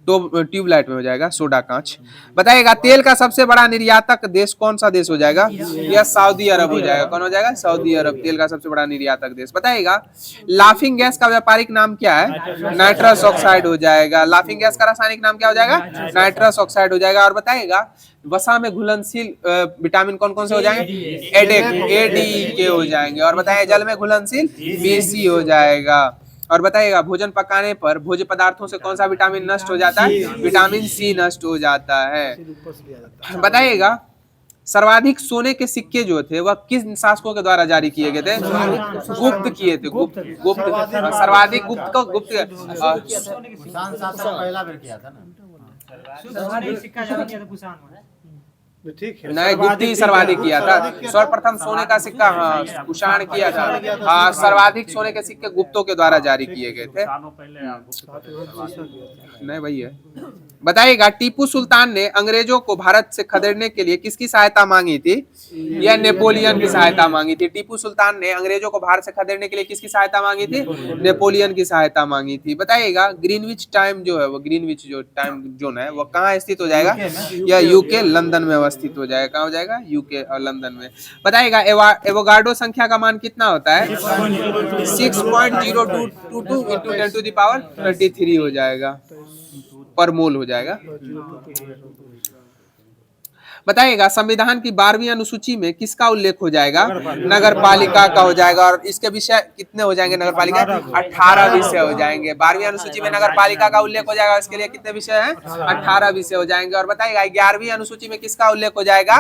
तो ट्यूबलाइट में हो जाएगा सोडा कांच। बताइएगा तेल का सबसे बड़ा निर्यातक देश कौन सा देश हो जाएगा, यह सऊदी अरब हो जाएगा। कौन हो जाएगा, सऊदी अरब तेल का सबसे बड़ा निर्यातक देश। बताइएगा लाफिंग गैस का व्यापारिक नाम क्या है, नाइट्रस ऑक्साइड हो जाएगा। लाफिंग गैस का रासायनिक नाम क्या हो जाएगा, नाइट्रस ऑक्साइड हो जाएगा। और बताइएगा वसा में घुलनशील विटामिन कौन कौन से हो जाएंगे, ADK हो जाएंगे। और बताइए जल में घुलनशील BC हो जाएगा। और बताइएगा भोजन पकाने पर भोज्य पदार्थों से कौन सा विटामिन नष्ट हो जाता है, विटामिन C नष्ट हो जाता है। बताइएगा सर्वाधिक सोने के सिक्के जो थे वह किस शासकों के द्वारा जारी किए गए थे, गुप्त किए थे, गुप्त सर्वाधिक गुप्त को गुप्त नहीं गुप्त ही सर्वाधिक किया था। सर्वप्रथम सोने का सिक्का कुषाण किया था। सर्वाधिक सोने के सिक्के गुप्तों के द्वारा जारी किए गए थे। नहीं वही है। बताइएगा टीपू सुल्तान ने अंग्रेजों को भारत से खदेड़ने के लिए किसकी सहायता मांगी थी, यह नेपोलियन की सहायता मांगी थी। टीपू सुल्तान ने अंग्रेजों को भारत से खदेड़ने के लिए किसकी सहायता मांगी थी, नेपोलियन की सहायता मांगी थी। बताइएगा ग्रीनविच टाइम जो है वो ग्रीनविच जो टाइम जोन है वो कहाँ स्थित हो जाएगा, यह यूके लंदन में अवस्थित हो जाएगा। कहाँ हो जाएगा, यूके और लंदन में। बताइएगा एवोगाड्रो संख्या का मान कितना होता है, 6.0222 इंटू 10 टू द पावर 33 हो जाएगा, पर मोल हो जाएगा। बताइएगा संविधान की 12वीं अनुसूची में किसका उल्लेख हो जाएगा, नगर पालिका का हो जाएगा। और इसके विषय कितने हो जाएंगे, नगर पालिका 18 विषय हो जाएंगे। 12वीं अनुसूची में नगर पालिका का उल्लेख हो जाएगा, इसके लिए कितने विषय हैं, 18 विषय हो जाएंगे। और बताइएगा 11वीं अनुसूची में किसका उल्लेख हो जाएगा,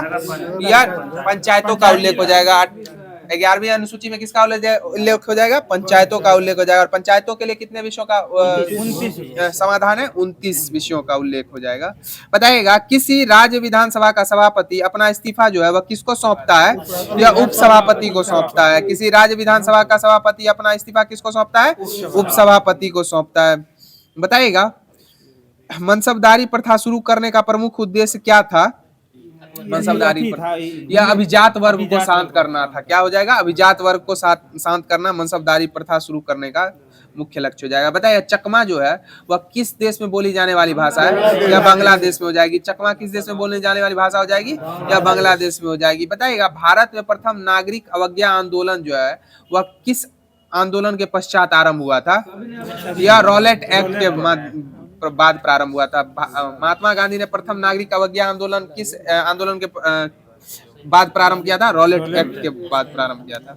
या पंचायतों का उल्लेख हो जाएगा। 11वीं अनुसूची में किसका उल्लेख हो जाएगा, पंचायतों का उल्लेख हो जाएगा। और पंचायतों के लिए कितने विषयों का समाधान है, 29 विषयों का उल्लेख हो जाएगा। बताइएगा किसी राज्य विधानसभा का सभापति अपना इस्तीफा जो है वह किसको सौंपता है, या उप सभापति को सौंपता है। किसी राज्य विधानसभा का सभापति अपना इस्तीफा किसको सौंपता है, उप सभापति को सौंपता है। बताइएगा मनसबदारी प्रथा शुरू करने का प्रमुख उद्देश्य क्या था, मनसबदारी या अभिजात वर्ग को शांत करना था। क्या हो जाएगा, अभिजात वर्ग को शांत करना मनसबदारी प्रथा शुरू करने का मुख्य लक्ष्य हो जाएगा। बताइए चकमा जो है वह किस देश में बोली जाने वाली भाषा है, या बांग्लादेश में हो जाएगी। चकमा किस देश में बोलने जाने वाली भाषा हो जाएगी, या बांग्लादेश में हो जाएगी। बताइएगा भारत में प्रथम नागरिक अवज्ञा आंदोलन जो है वह किस आंदोलन के पश्चात आरंभ हुआ था, या रॉलेट एक्ट के बाद प्रारंभ हुआ था? महात्मा गांधी ने प्रथम नागरिक अवज्ञा आंदोलन किस आंदोलन के बाद प्रारंभ किया था? रॉलेट एक्ट के बाद प्रारंभ किया था।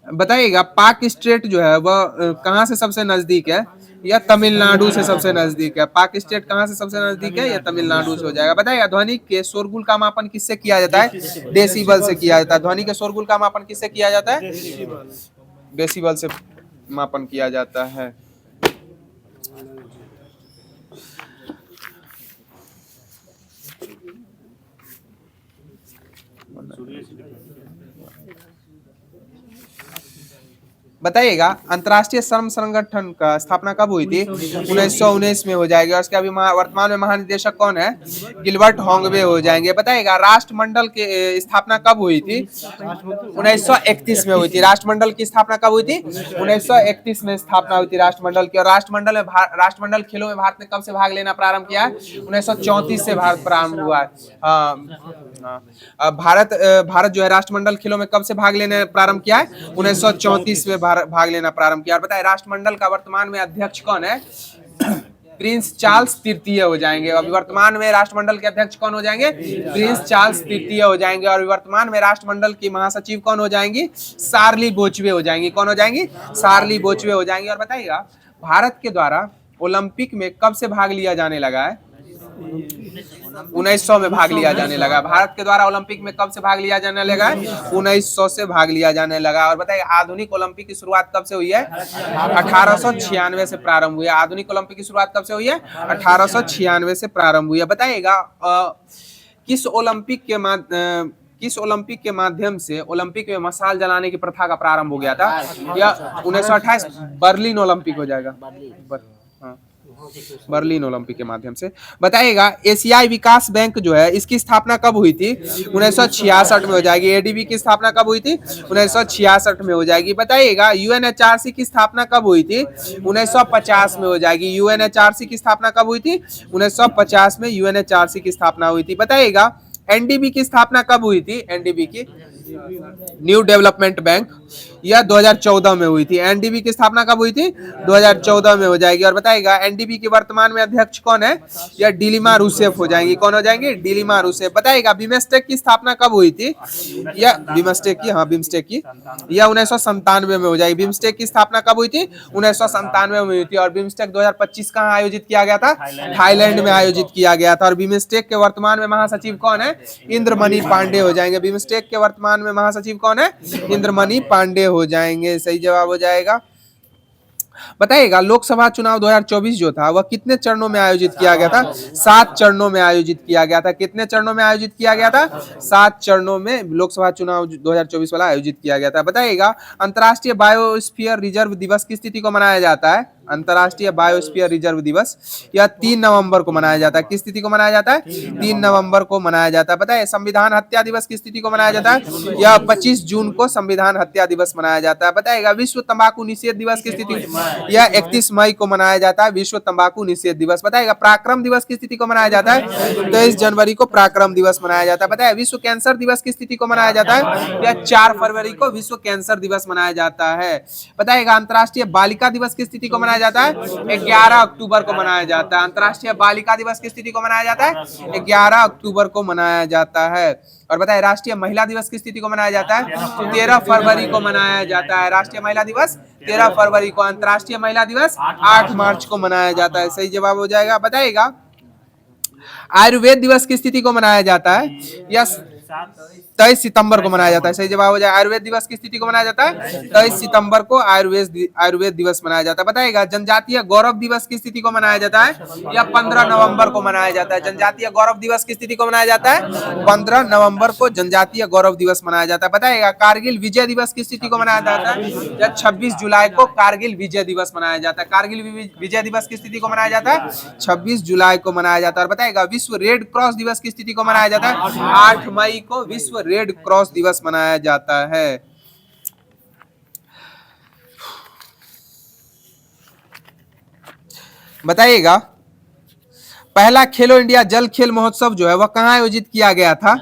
बताइएगा पाक स्टेट जो है वह कहाँ से सबसे नजदीक है? या तमिलनाडु से सबसे नजदीक है? पाक स्टेट कहाँ से सबसे नजदीक है? या तमिलनाडु से हो जाएगा। बताइएगा ध्वनि के शोरगुल का मापन किससे किया जाता है? डेसिबल से किया जाता है। ध्वनि के शोरगुल का मापन किससे किया जाता है? डेसिबल से मापन किया जाता है। बताइएगा अंतर्राष्ट्रीय श्रम संगठन का स्थापना कब हुई थी? 1919 में हो जाएगी। और इसके अभी वर्तमान में महानिदेशक कौन है? गिलबर्ट होंगवे हो जाएंगे। बताइएगा राष्ट्रमंडल की स्थापना कब हुई थी? 1931 में हुई थी। राष्ट्रमंडल की स्थापना कब हुई थी? 1931 में स्थापना हुई थी राष्ट्रमंडल की। और राष्ट्रमंडल खेलों में भारत ने कब से भाग लेना प्रारंभ किया है? 1934 से भारत प्रारंभ हुआ है। भारत जो है राष्ट्रमंडल खेलों में कब से भाग लेने प्रारंभ किया है? 1934 में भाग लेना प्रारंभ किया। और बताए राष्ट्रमंडल का वर्तमान में अध्यक्ष कौन है? प्रिंस चार्ल्स तृतीय हो जाएंगे। अभी वर्तमान में राष्ट्रमंडल के अध्यक्ष कौन हो जाएंगे? प्रिंस चार्ल्स तृतीय हो जाएंगे। और वर्तमान में राष्ट्रमंडल की महासचिव कौन हो जाएंगी? शार्ली बोचवे हो जाएंगी। कौन हो जाएंगी? शार्ली बोचवे हो जाएंगी। और बताइएगा भारत के द्वारा ओलंपिक में कब से भाग लिया जाने लगा है? 1900 में भाग लिया जाने लगा। भारत के द्वारा ओलंपिक में कब से भाग लिया जाने लगा है? 1900 से भाग लिया जाने लगा। और बताइए आधुनिक ओलंपिक की शुरुआत कब से हुई है? 1896 से प्रारंभ हुई है। आधुनिक ओलंपिक की शुरुआत कब से हुई है? 1896 से प्रारंभ हुई है। बताइएगा किस ओलंपिक के माध्यम से ओलंपिक में मशाल जलाने की प्रथा का प्रारंभ हो गया था? या 1928 बर्लिन ओलंपिक हो जाएगा। बर्लिन ओलंपिक के माध्यम से। बताइएगा एशियाई विकास बैंक जो है इसकी स्थापना कब हुई थी? 1966 में हो जाएगी। एडीबी की स्थापना कब हुई थी? 1966 में हो जाएगी। बताइएगा यूएनएचआरसी की स्थापना कब हुई थी? 1950 में हो जाएगी। यूएनएचआरसी की स्थापना कब हुई थी? 1950 में यूएनएचआरसी की स्थापना हुई थी। बताइएगा एनडीबी की स्थापना कब हुई थी? एनडीबी की न्यू डेवलपमेंट बैंक यह 2014 में हुई थी। एनडीबी की स्थापना कब हुई थी? 2014 में हो जाएगी। और बताइएगा एनडीबी के वर्तमान में अध्यक्ष कौन है? यह डिलिमा रूसेफ हो जाएंगी। कौन हो जाएंगी? डिलिमा रूसेफ। बताइएगा बिम्स्टेक की स्थापना कब हुई थी? यह बिम्स्टेक की यह 1997 में हो जाएगी। बिम्स्टेक की स्थापना कब हुई थी? 1997 में हुई थी। और बिम्स्टेक 2025 कहाँ आयोजित किया गया था? थाईलैंड में आयोजित किया गया था। और बिम्स्टेक के वर्तमान में महासचिव कौन है? इंद्रमणि पांडे हो जाएंगे। बिम्स्टेक के वर्तमान में महासचिव कौन है? इंद्रमणि पांडे हो जाएंगे। सही जवाब हो जाएगा। बताइएगा लोकसभा चुनाव 2024 जो था वह कितने चरणों में आयोजित किया गया था? 7 चरणों में आयोजित किया गया था। कितने चरणों में आयोजित किया गया था? 7 चरणों में लोकसभा चुनाव 2024 वाला आयोजित किया गया था। बताइएगा अंतर्राष्ट्रीय बायोस्फीयर रिजर्व दिवस किस तिथि को मनाया जाता है? अंतर्राष्ट्रीय बायोस्फीयर रिजर्व दिवस यह 3 नवंबर को मनाया जाता है। किस तिथि को मनाया जाता है? 3 नवंबर को मनाया जाता है। बताइए संविधान हत्या दिवस किस तिथि को मनाया जाता है? यह 25 जून को संविधान हत्या दिवस मनाया जाता है। बताइएगा विश्व तंबाकू निषेध दिवस किस तिथि? यह 31 मई को मनाया जाता है विश्व तंबाकू निषेध दिवस। बताइएगा पराक्रम दिवस किस तिथि को मनाया जाता है? 23 जनवरी को पराक्रम दिवस मनाया जाता है। बताइए विश्व कैंसर दिवस किस तिथि को मनाया जाता है? यह 4 फरवरी को विश्व कैंसर दिवस मनाया जाता है। बताइएगा अंतर्राष्ट्रीय बालिका दिवस किस तिथि को मनाया जाता है? 11 अक्टूबर को मनाया जाता है। अंतर्राष्ट्रीय बालिका दिवस किस तिथि को मनाया जाता है? 11 अक्टूबर को मनाया जाता है। और बताइए राष्ट्रीय महिला दिवस किस तिथि को मनाया जाता है? 13 फरवरी को मनाया जाता है। राष्ट्रीय महिला दिवस 13 फरवरी को। अंतर्राष्ट्रीय महिला दिवस 8 मार्च को मनाया जाता है। सही जवाब हो जाएगा। बताइएगा आयुर्वेद दिवस किस तिथि को मनाया जाता है? यस 23 सितंबर को मनाया जाता है। सही जवाब हो जाए। आयुर्वेद दिवस किस तिथि को मनाया जाता है? 23 सितंबर को आयुर्वेद दिवस मनाया जाता है। बताइएगा जनजातीय गौरव दिवस किस तिथि को मनाया जाता है? यह 15 नवंबर को मनाया जाता है। जनजातीय गौरव दिवस किस तिथि को मनाया जाता है? 15 नवंबर को जनजातीय गौरव दिवस मनाया जाता है। बताइएगा कारगिल विजय दिवस किस तिथि को मनाया जाता है? यह 26 जुलाई को कारगिल विजय दिवस मनाया जाता है। कारगिल विजय दिवस किस तिथि को मनाया जाता है? 26 जुलाई को मनाया जाता है। और बताइएगा विश्व रेड क्रॉस दिवस किस तिथि को मनाया जाता है? 8 मई को विश्व रेड क्रॉस दिवस मनाया जाता है। बताइएगा पहला खेलो इंडिया जल खेल महोत्सव जो है वह कहाँ आयोजित किया गया था?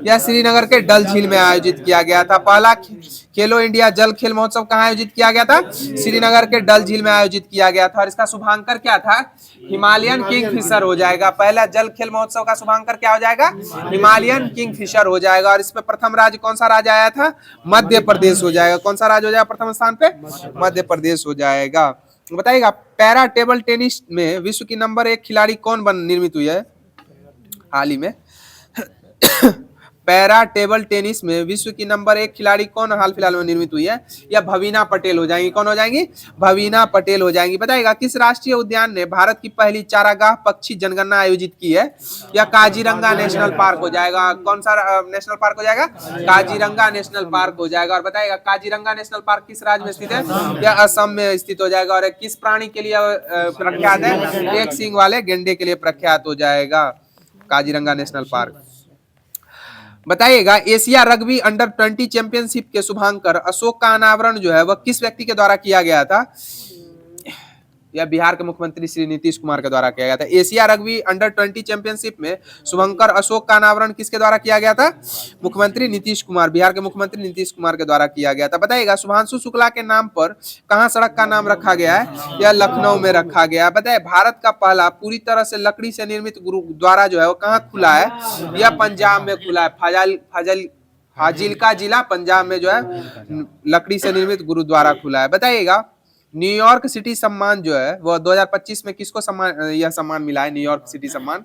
यह श्रीनगर के डल झील में आयोजित किया गया था। पहला खेलो इंडिया जल खेल महोत्सव कहाँ आयोजित किया गया था? श्रीनगर के डल झील में आयोजित किया गया था। और इसका शुभांकर क्या था? हिमालयन किंगफिशर हो जाएगा। पहला जल खेल महोत्सव का शुभांकर क्या हो जाएगा? हिमालयन किंगफिशर हो जाएगा। और इसमें प्रथम राज्य कौन सा राज्य आया था? मध्य प्रदेश हो जाएगा। कौन सा राज्य हो जाएगा प्रथम स्थान पे? मध्य प्रदेश हो जाएगा। बताइएगा पैरा टेबल टेनिस में विश्व की नंबर 1 खिलाड़ी कौन निर्मित हुई है हाल ही में? पैरा टेबल टेनिस में विश्व की नंबर 1 खिलाड़ी कौन हाल फिलहाल में निर्मित हुई है? या भवीना पटेल हो जाएंगी। कौन हो जाएंगी? भवीना पटेल हो जाएंगी। बताइएगा किस राष्ट्रीय उद्यान ने भारत की पहली चारागाह पक्षी जनगणना आयोजित की है? या काजीरंगा नेशनल पार्क हो जाएगा। कौन सा नेशनल पार्क हो जाएगा? काजीरंगा नेशनल पार्क हो जाएगा। और बताइएगा काजीरंगा नेशनल पार्क किस राज्य में स्थित है? या असम में स्थित हो जाएगा। और किस प्राणी के लिए प्रख्यात है? एक सींग वाले गेंडे के लिए प्रख्यात हो जाएगा काजीरंगा नेशनल पार्क। बताइएगा एशिया रग्बी अंडर 20 चैंपियनशिप के शुभांकर अशोक का अनावरण जो है वह किस व्यक्ति के द्वारा किया गया था? यह बिहार के मुख्यमंत्री श्री नीतीश कुमार के द्वारा किया गया था। एशिया रग्बी अंडर 20 चैंपियनशिप में शुभंकर अशोक का अनावरण किसके द्वारा किया गया था? मुख्यमंत्री नीतीश कुमार, बिहार के मुख्यमंत्री नीतीश कुमार के द्वारा किया गया था। बताइएगा शुभांशु शुक्ला के नाम पर कहाँ सड़क का नाम रखा गया है? यह लखनऊ में रखा गया है। बताइए भारत का पहला पूरी तरह से लकड़ी से निर्मित गुरुद्वारा जो है वो कहाँ खुला है? यह पंजाब में खुला है। फाजिल्का जिला पंजाब में जो है लकड़ी से निर्मित गुरुद्वारा खुला है। बताइएगा न्यूयॉर्क सिटी सम्मान जो है वो 2025 में किसको यह सम्मान मिला है? न्यूयॉर्क सिटी सम्मान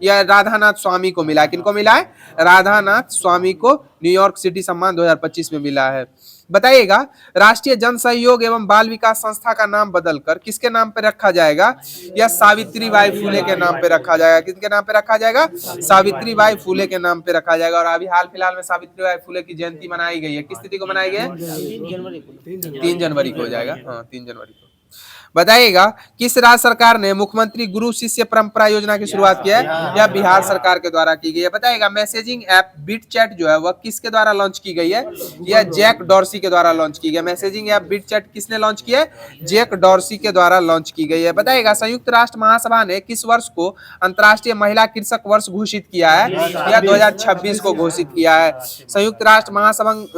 यह राधानाथ स्वामी को मिला है। किनको मिला है? राधानाथ स्वामी को न्यूयॉर्क सिटी सम्मान 2025 में मिला है। बताइएगा राष्ट्रीय जन सहयोग एवं बाल विकास संस्था का नाम बदलकर किसके नाम पे रखा जाएगा? या सावित्रीबाई फुले के नाम पे रखा जाएगा। किसके नाम पे रखा जाएगा? सावित्रीबाई फुले के नाम पे रखा जाएगा। और अभी हाल फिलहाल में सावित्रीबाई फुले की जयंती मनाई गई है। किस तिथि को मनाई गई है? 3 जनवरी को हो जाएगा। हाँ 3 जनवरी को। बताइएगा किस राज्य सरकार ने मुख्यमंत्री गुरु शिष्य परंपरा योजना की शुरुआत की है? यह बिहार सरकार के द्वारा की गई है। बताइएगा मैसेजिंग ऐप बीट चैट जो है वह किसके द्वारा लॉन्च की गई है? यह जैक डॉर्सी के द्वारा लॉन्च की गई है। मैसेजिंग ऐप बीट चैट किसने लॉन्च की है? जैक डॉर्सी के द्वारा लॉन्च की गई है। बताइएगा संयुक्त राष्ट्र महासभा ने किस वर्ष को अंतर्राष्ट्रीय महिला कृषक वर्ष घोषित किया है? यह 2026 को घोषित किया है। संयुक्त राष्ट्र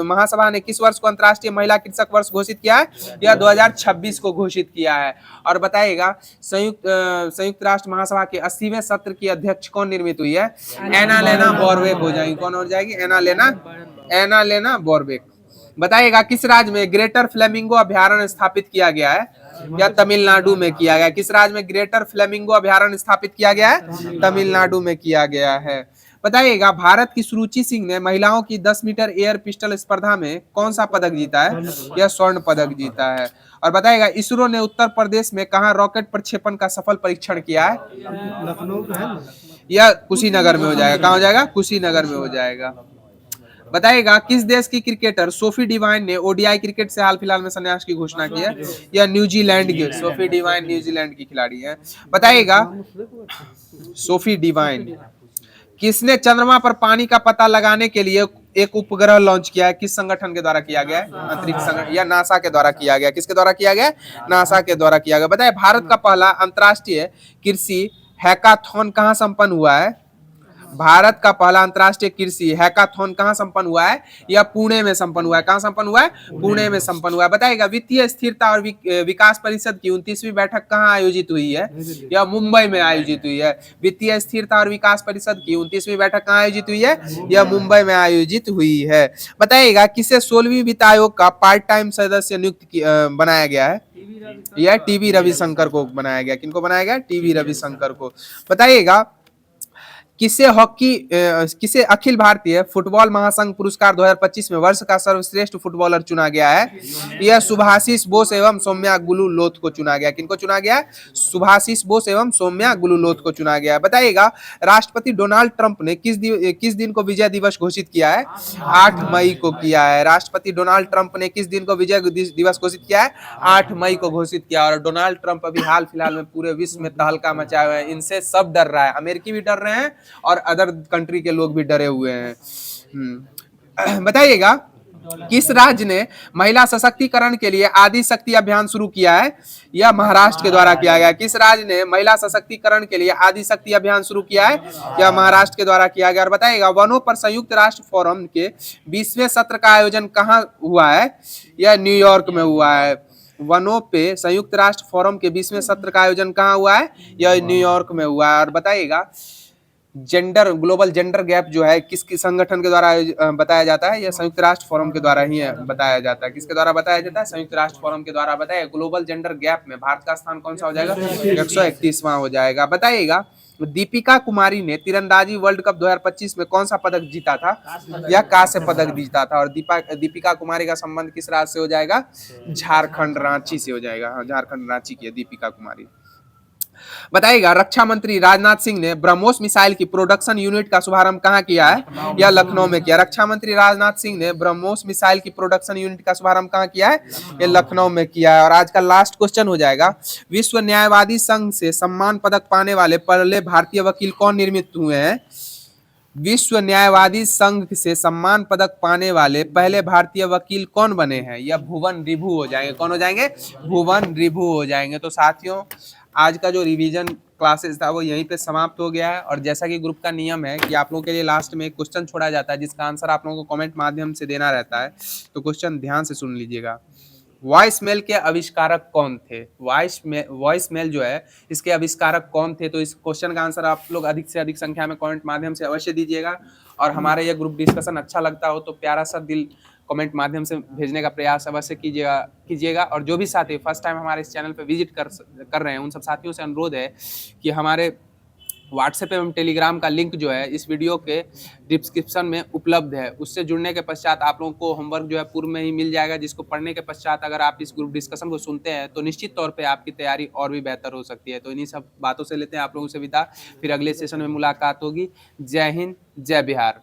महासभा ने किस वर्ष को अंतर्राष्ट्रीय महिला कृषक वर्ष घोषित किया है? यह 2026 को घोषित किया है। और बताइएगा संयुक्त राष्ट्र महासभा के 80वें सत्र की अध्यक्ष कौन निर्मित हुई है? एनालेना बोरवेक हो जाएगी। कौन हो जाएगी? एनालेना बोरवेक। बताइएगा किस राज्य में ग्रेटर फ्लेमिंगो अभ्यारण्य स्थापित किया गया है? या तमिलनाडु में किया गया। किस राज्य में ग्रेटर फ्लेमिंगो अभ्यारण्य स्थापित किया गया है? तमिलनाडु में किया गया है। बताइएगा भारत की सुरुचि सिंह ने महिलाओं की 10 मीटर एयर पिस्टल स्पर्धा में कौन सा पदक जीता है? यह स्वर्ण पदक जीता है। और बताइएगा इसरो ने उत्तर प्रदेश में कहां रॉकेट प्रक्षेपण का सफल परीक्षण किया है? लखनऊ में। यह कुशीनगर में हो जाएगा। कहां हो जाएगा? कुशीनगर में हो जाएगा। बताइएगा किस देश की क्रिकेटर सोफी डिवाइन ने ओडीआई क्रिकेट से हाल फिलहाल में संन्यास की घोषणा की है? यह न्यूजीलैंड की। सोफी डिवाइन न्यूजीलैंड की खिलाड़ी है। बताइएगा सोफी डिवाइन किसने चंद्रमा पर पानी का पता लगाने के लिए एक उपग्रह लॉन्च किया है? किस संगठन के द्वारा किया गया है? अंतरिक्ष संगठन या नासा के द्वारा किया गया। किसके द्वारा किया गया? नासा के द्वारा किया गया। बताइए भारत का पहला अंतर्राष्ट्रीय कृषि हैकाथॉन कहां संपन्न हुआ है? भारत का पहला अंतर्राष्ट्रीय कृषि हैकाथॉन कहां संपन्न हुआ है? यह पुणे में संपन्न हुआ है। कहां संपन्न हुआ है? पुणे में संपन्न हुआ है। बताइएगा वित्तीय स्थिरता और विकास परिषद की 29वीं बैठक कहां आयोजित हुई है? यह मुंबई में आयोजित हुई है। वित्तीय स्थिरता और विकास परिषद की 29वीं बैठक कहां आयोजित हुई है? यह मुंबई में आयोजित हुई है। बताइएगा किसे 16वीं वित्त आयोग का पार्ट टाइम सदस्य नियुक्त बनाया गया है? यह टीवी रविशंकर को बनाया गया। किनको बनाया गया? टीवी रविशंकर को। बताइएगा किसे अखिल भारतीय फुटबॉल महासंघ पुरस्कार 2025 में वर्ष का सर्वश्रेष्ठ फुटबॉलर चुना गया है? यह सुभाषिस बोस एवं सौम्या गुलुलोथ को चुना गया। किनको चुना गया? सुभाषिस बोस एवं सौम्या गुलुलोथ को चुना गया। बताइएगा राष्ट्रपति डोनाल्ड ट्रंप ने किस दिन को विजय दिवस घोषित किया है? 8 मई को किया है। राष्ट्रपति डोनाल्ड ट्रंप ने किस दिन को विजय दिवस घोषित किया है? 8 मई को घोषित किया। और डोनाल्ड ट्रंप अभी हाल फिलहाल में पूरे विश्व में तहलका मचाए हुए हैं। इनसे सब डर रहा है। अमेरिकी भी डर रहे हैं और अदर कंट्री के लोग भी डरे हुए हैं। बताइएगा किस राज्य ने महिला सशक्तिकरण के लिए आदि शक्ति अभियान शुरू किया है? यह महाराष्ट्र के द्वारा किया गया। किस राज्य ने महिला सशक्तिकरण के लिए आदि शक्ति अभियान शुरू किया है? यह महाराष्ट्र के द्वारा किया गया। और बताइएगा, वनों पर संयुक्त राष्ट्र फोरम के 20वें सत्र का आयोजन कहाँ हुआ है? यह न्यूयॉर्क में हुआ है। वनों पे संयुक्त राष्ट्र फोरम के 20वें सत्र का आयोजन कहाँ हुआ है? यह न्यूयॉर्क में हुआ है। और बताइएगा, ग्लोबल जेंडर गैप जो है किस संगठन के द्वारा बताया जाता है? यह संयुक्त राष्ट्र फोरम के द्वारा ही बताया जाता है। किसके द्वारा बताया जाता है? संयुक्त राष्ट्र फोरम के द्वारा बताया। ग्लोबल जेंडर गैप में भारत का स्थान कौन सा हो जाएगा? 131वां हो जाएगा। बताइएगा, दीपिका कुमारी ने तीरंदाजी वर्ल्ड कप 2025 में कौन सा पदक जीता था? यह कांस्य पदक जीता था। और दीपिका कुमारी का संबंध किस राज्य से हो जाएगा? झारखंड, रांची से हो जाएगा। हाँ, झारखंड रांची की है दीपिका कुमारी। बताइएगा, रक्षा मंत्री राजनाथ सिंह ने ब्रह्मोस मिसाइल की प्रोडक्शन यूनिट का शुभारंभ कहाँ किया है? या लखनऊ में किया। रक्षा मंत्री राजनाथ सिंह ने ब्रह्मोस मिसाइल की प्रोडक्शन यूनिट का शुभारंभ कहाँ किया है? ये लखनऊ में किया है। और आज का लास्ट क्वेश्चन हो जाएगा, विश्व न्यायवादी संघ से सम्मान पदक पाने वाले पहले भारतीय वकील कौन निर्मित हुए हैं? विश्व न्यायवादी संघ से सम्मान पदक पाने वाले पहले भारतीय वकील कौन बने हैं? यह भुवन रिभु हो जाएंगे। कौन हो जाएंगे? भुवन रिभु हो जाएंगे। तो साथियों, आज का जो रिवीजन क्लासेस था वो यहीं पे समाप्त हो गया है। और जैसा कि ग्रुप का नियम है कि आप लोगों के लिए लास्ट में एक क्वेश्चन छोड़ा जाता है जिसका आंसर आप लोगों को कमेंट माध्यम से देना रहता है। तो क्वेश्चन ध्यान से सुन लीजिएगा। वॉइस मेल के आविष्कारक कौन थे? वॉइस मेल जो है इसके आविष्कारक कौन थे? तो इस क्वेश्चन का आंसर आप लोग अधिक से अधिक संख्या में कमेंट माध्यम से अवश्य दीजिएगा। और हमारे ये ग्रुप डिस्कशन अच्छा लगता हो तो प्यारा सा दिल कमेंट माध्यम से भेजने का प्रयास अवश्य कीजिएगा। और जो भी साथी फर्स्ट टाइम हमारे इस चैनल पर विजिट कर रहे हैं उन सब साथियों से अनुरोध है कि हमारे व्हाट्सएप एवं टेलीग्राम का लिंक जो है इस वीडियो के डिस्क्रिप्शन में उपलब्ध है। उससे जुड़ने के पश्चात आप लोगों को होमवर्क जो है पूर्व में ही मिल जाएगा, जिसको पढ़ने के पश्चात अगर आप इस ग्रुप डिस्कशन को सुनते हैं तो निश्चित तौर पे आपकी तैयारी और भी बेहतर हो सकती है। तो इन्हीं सब बातों से लेते हैं आप लोगों से विदा, फिर अगले सेशन में मुलाकात होगी। जय हिंद, जय बिहार।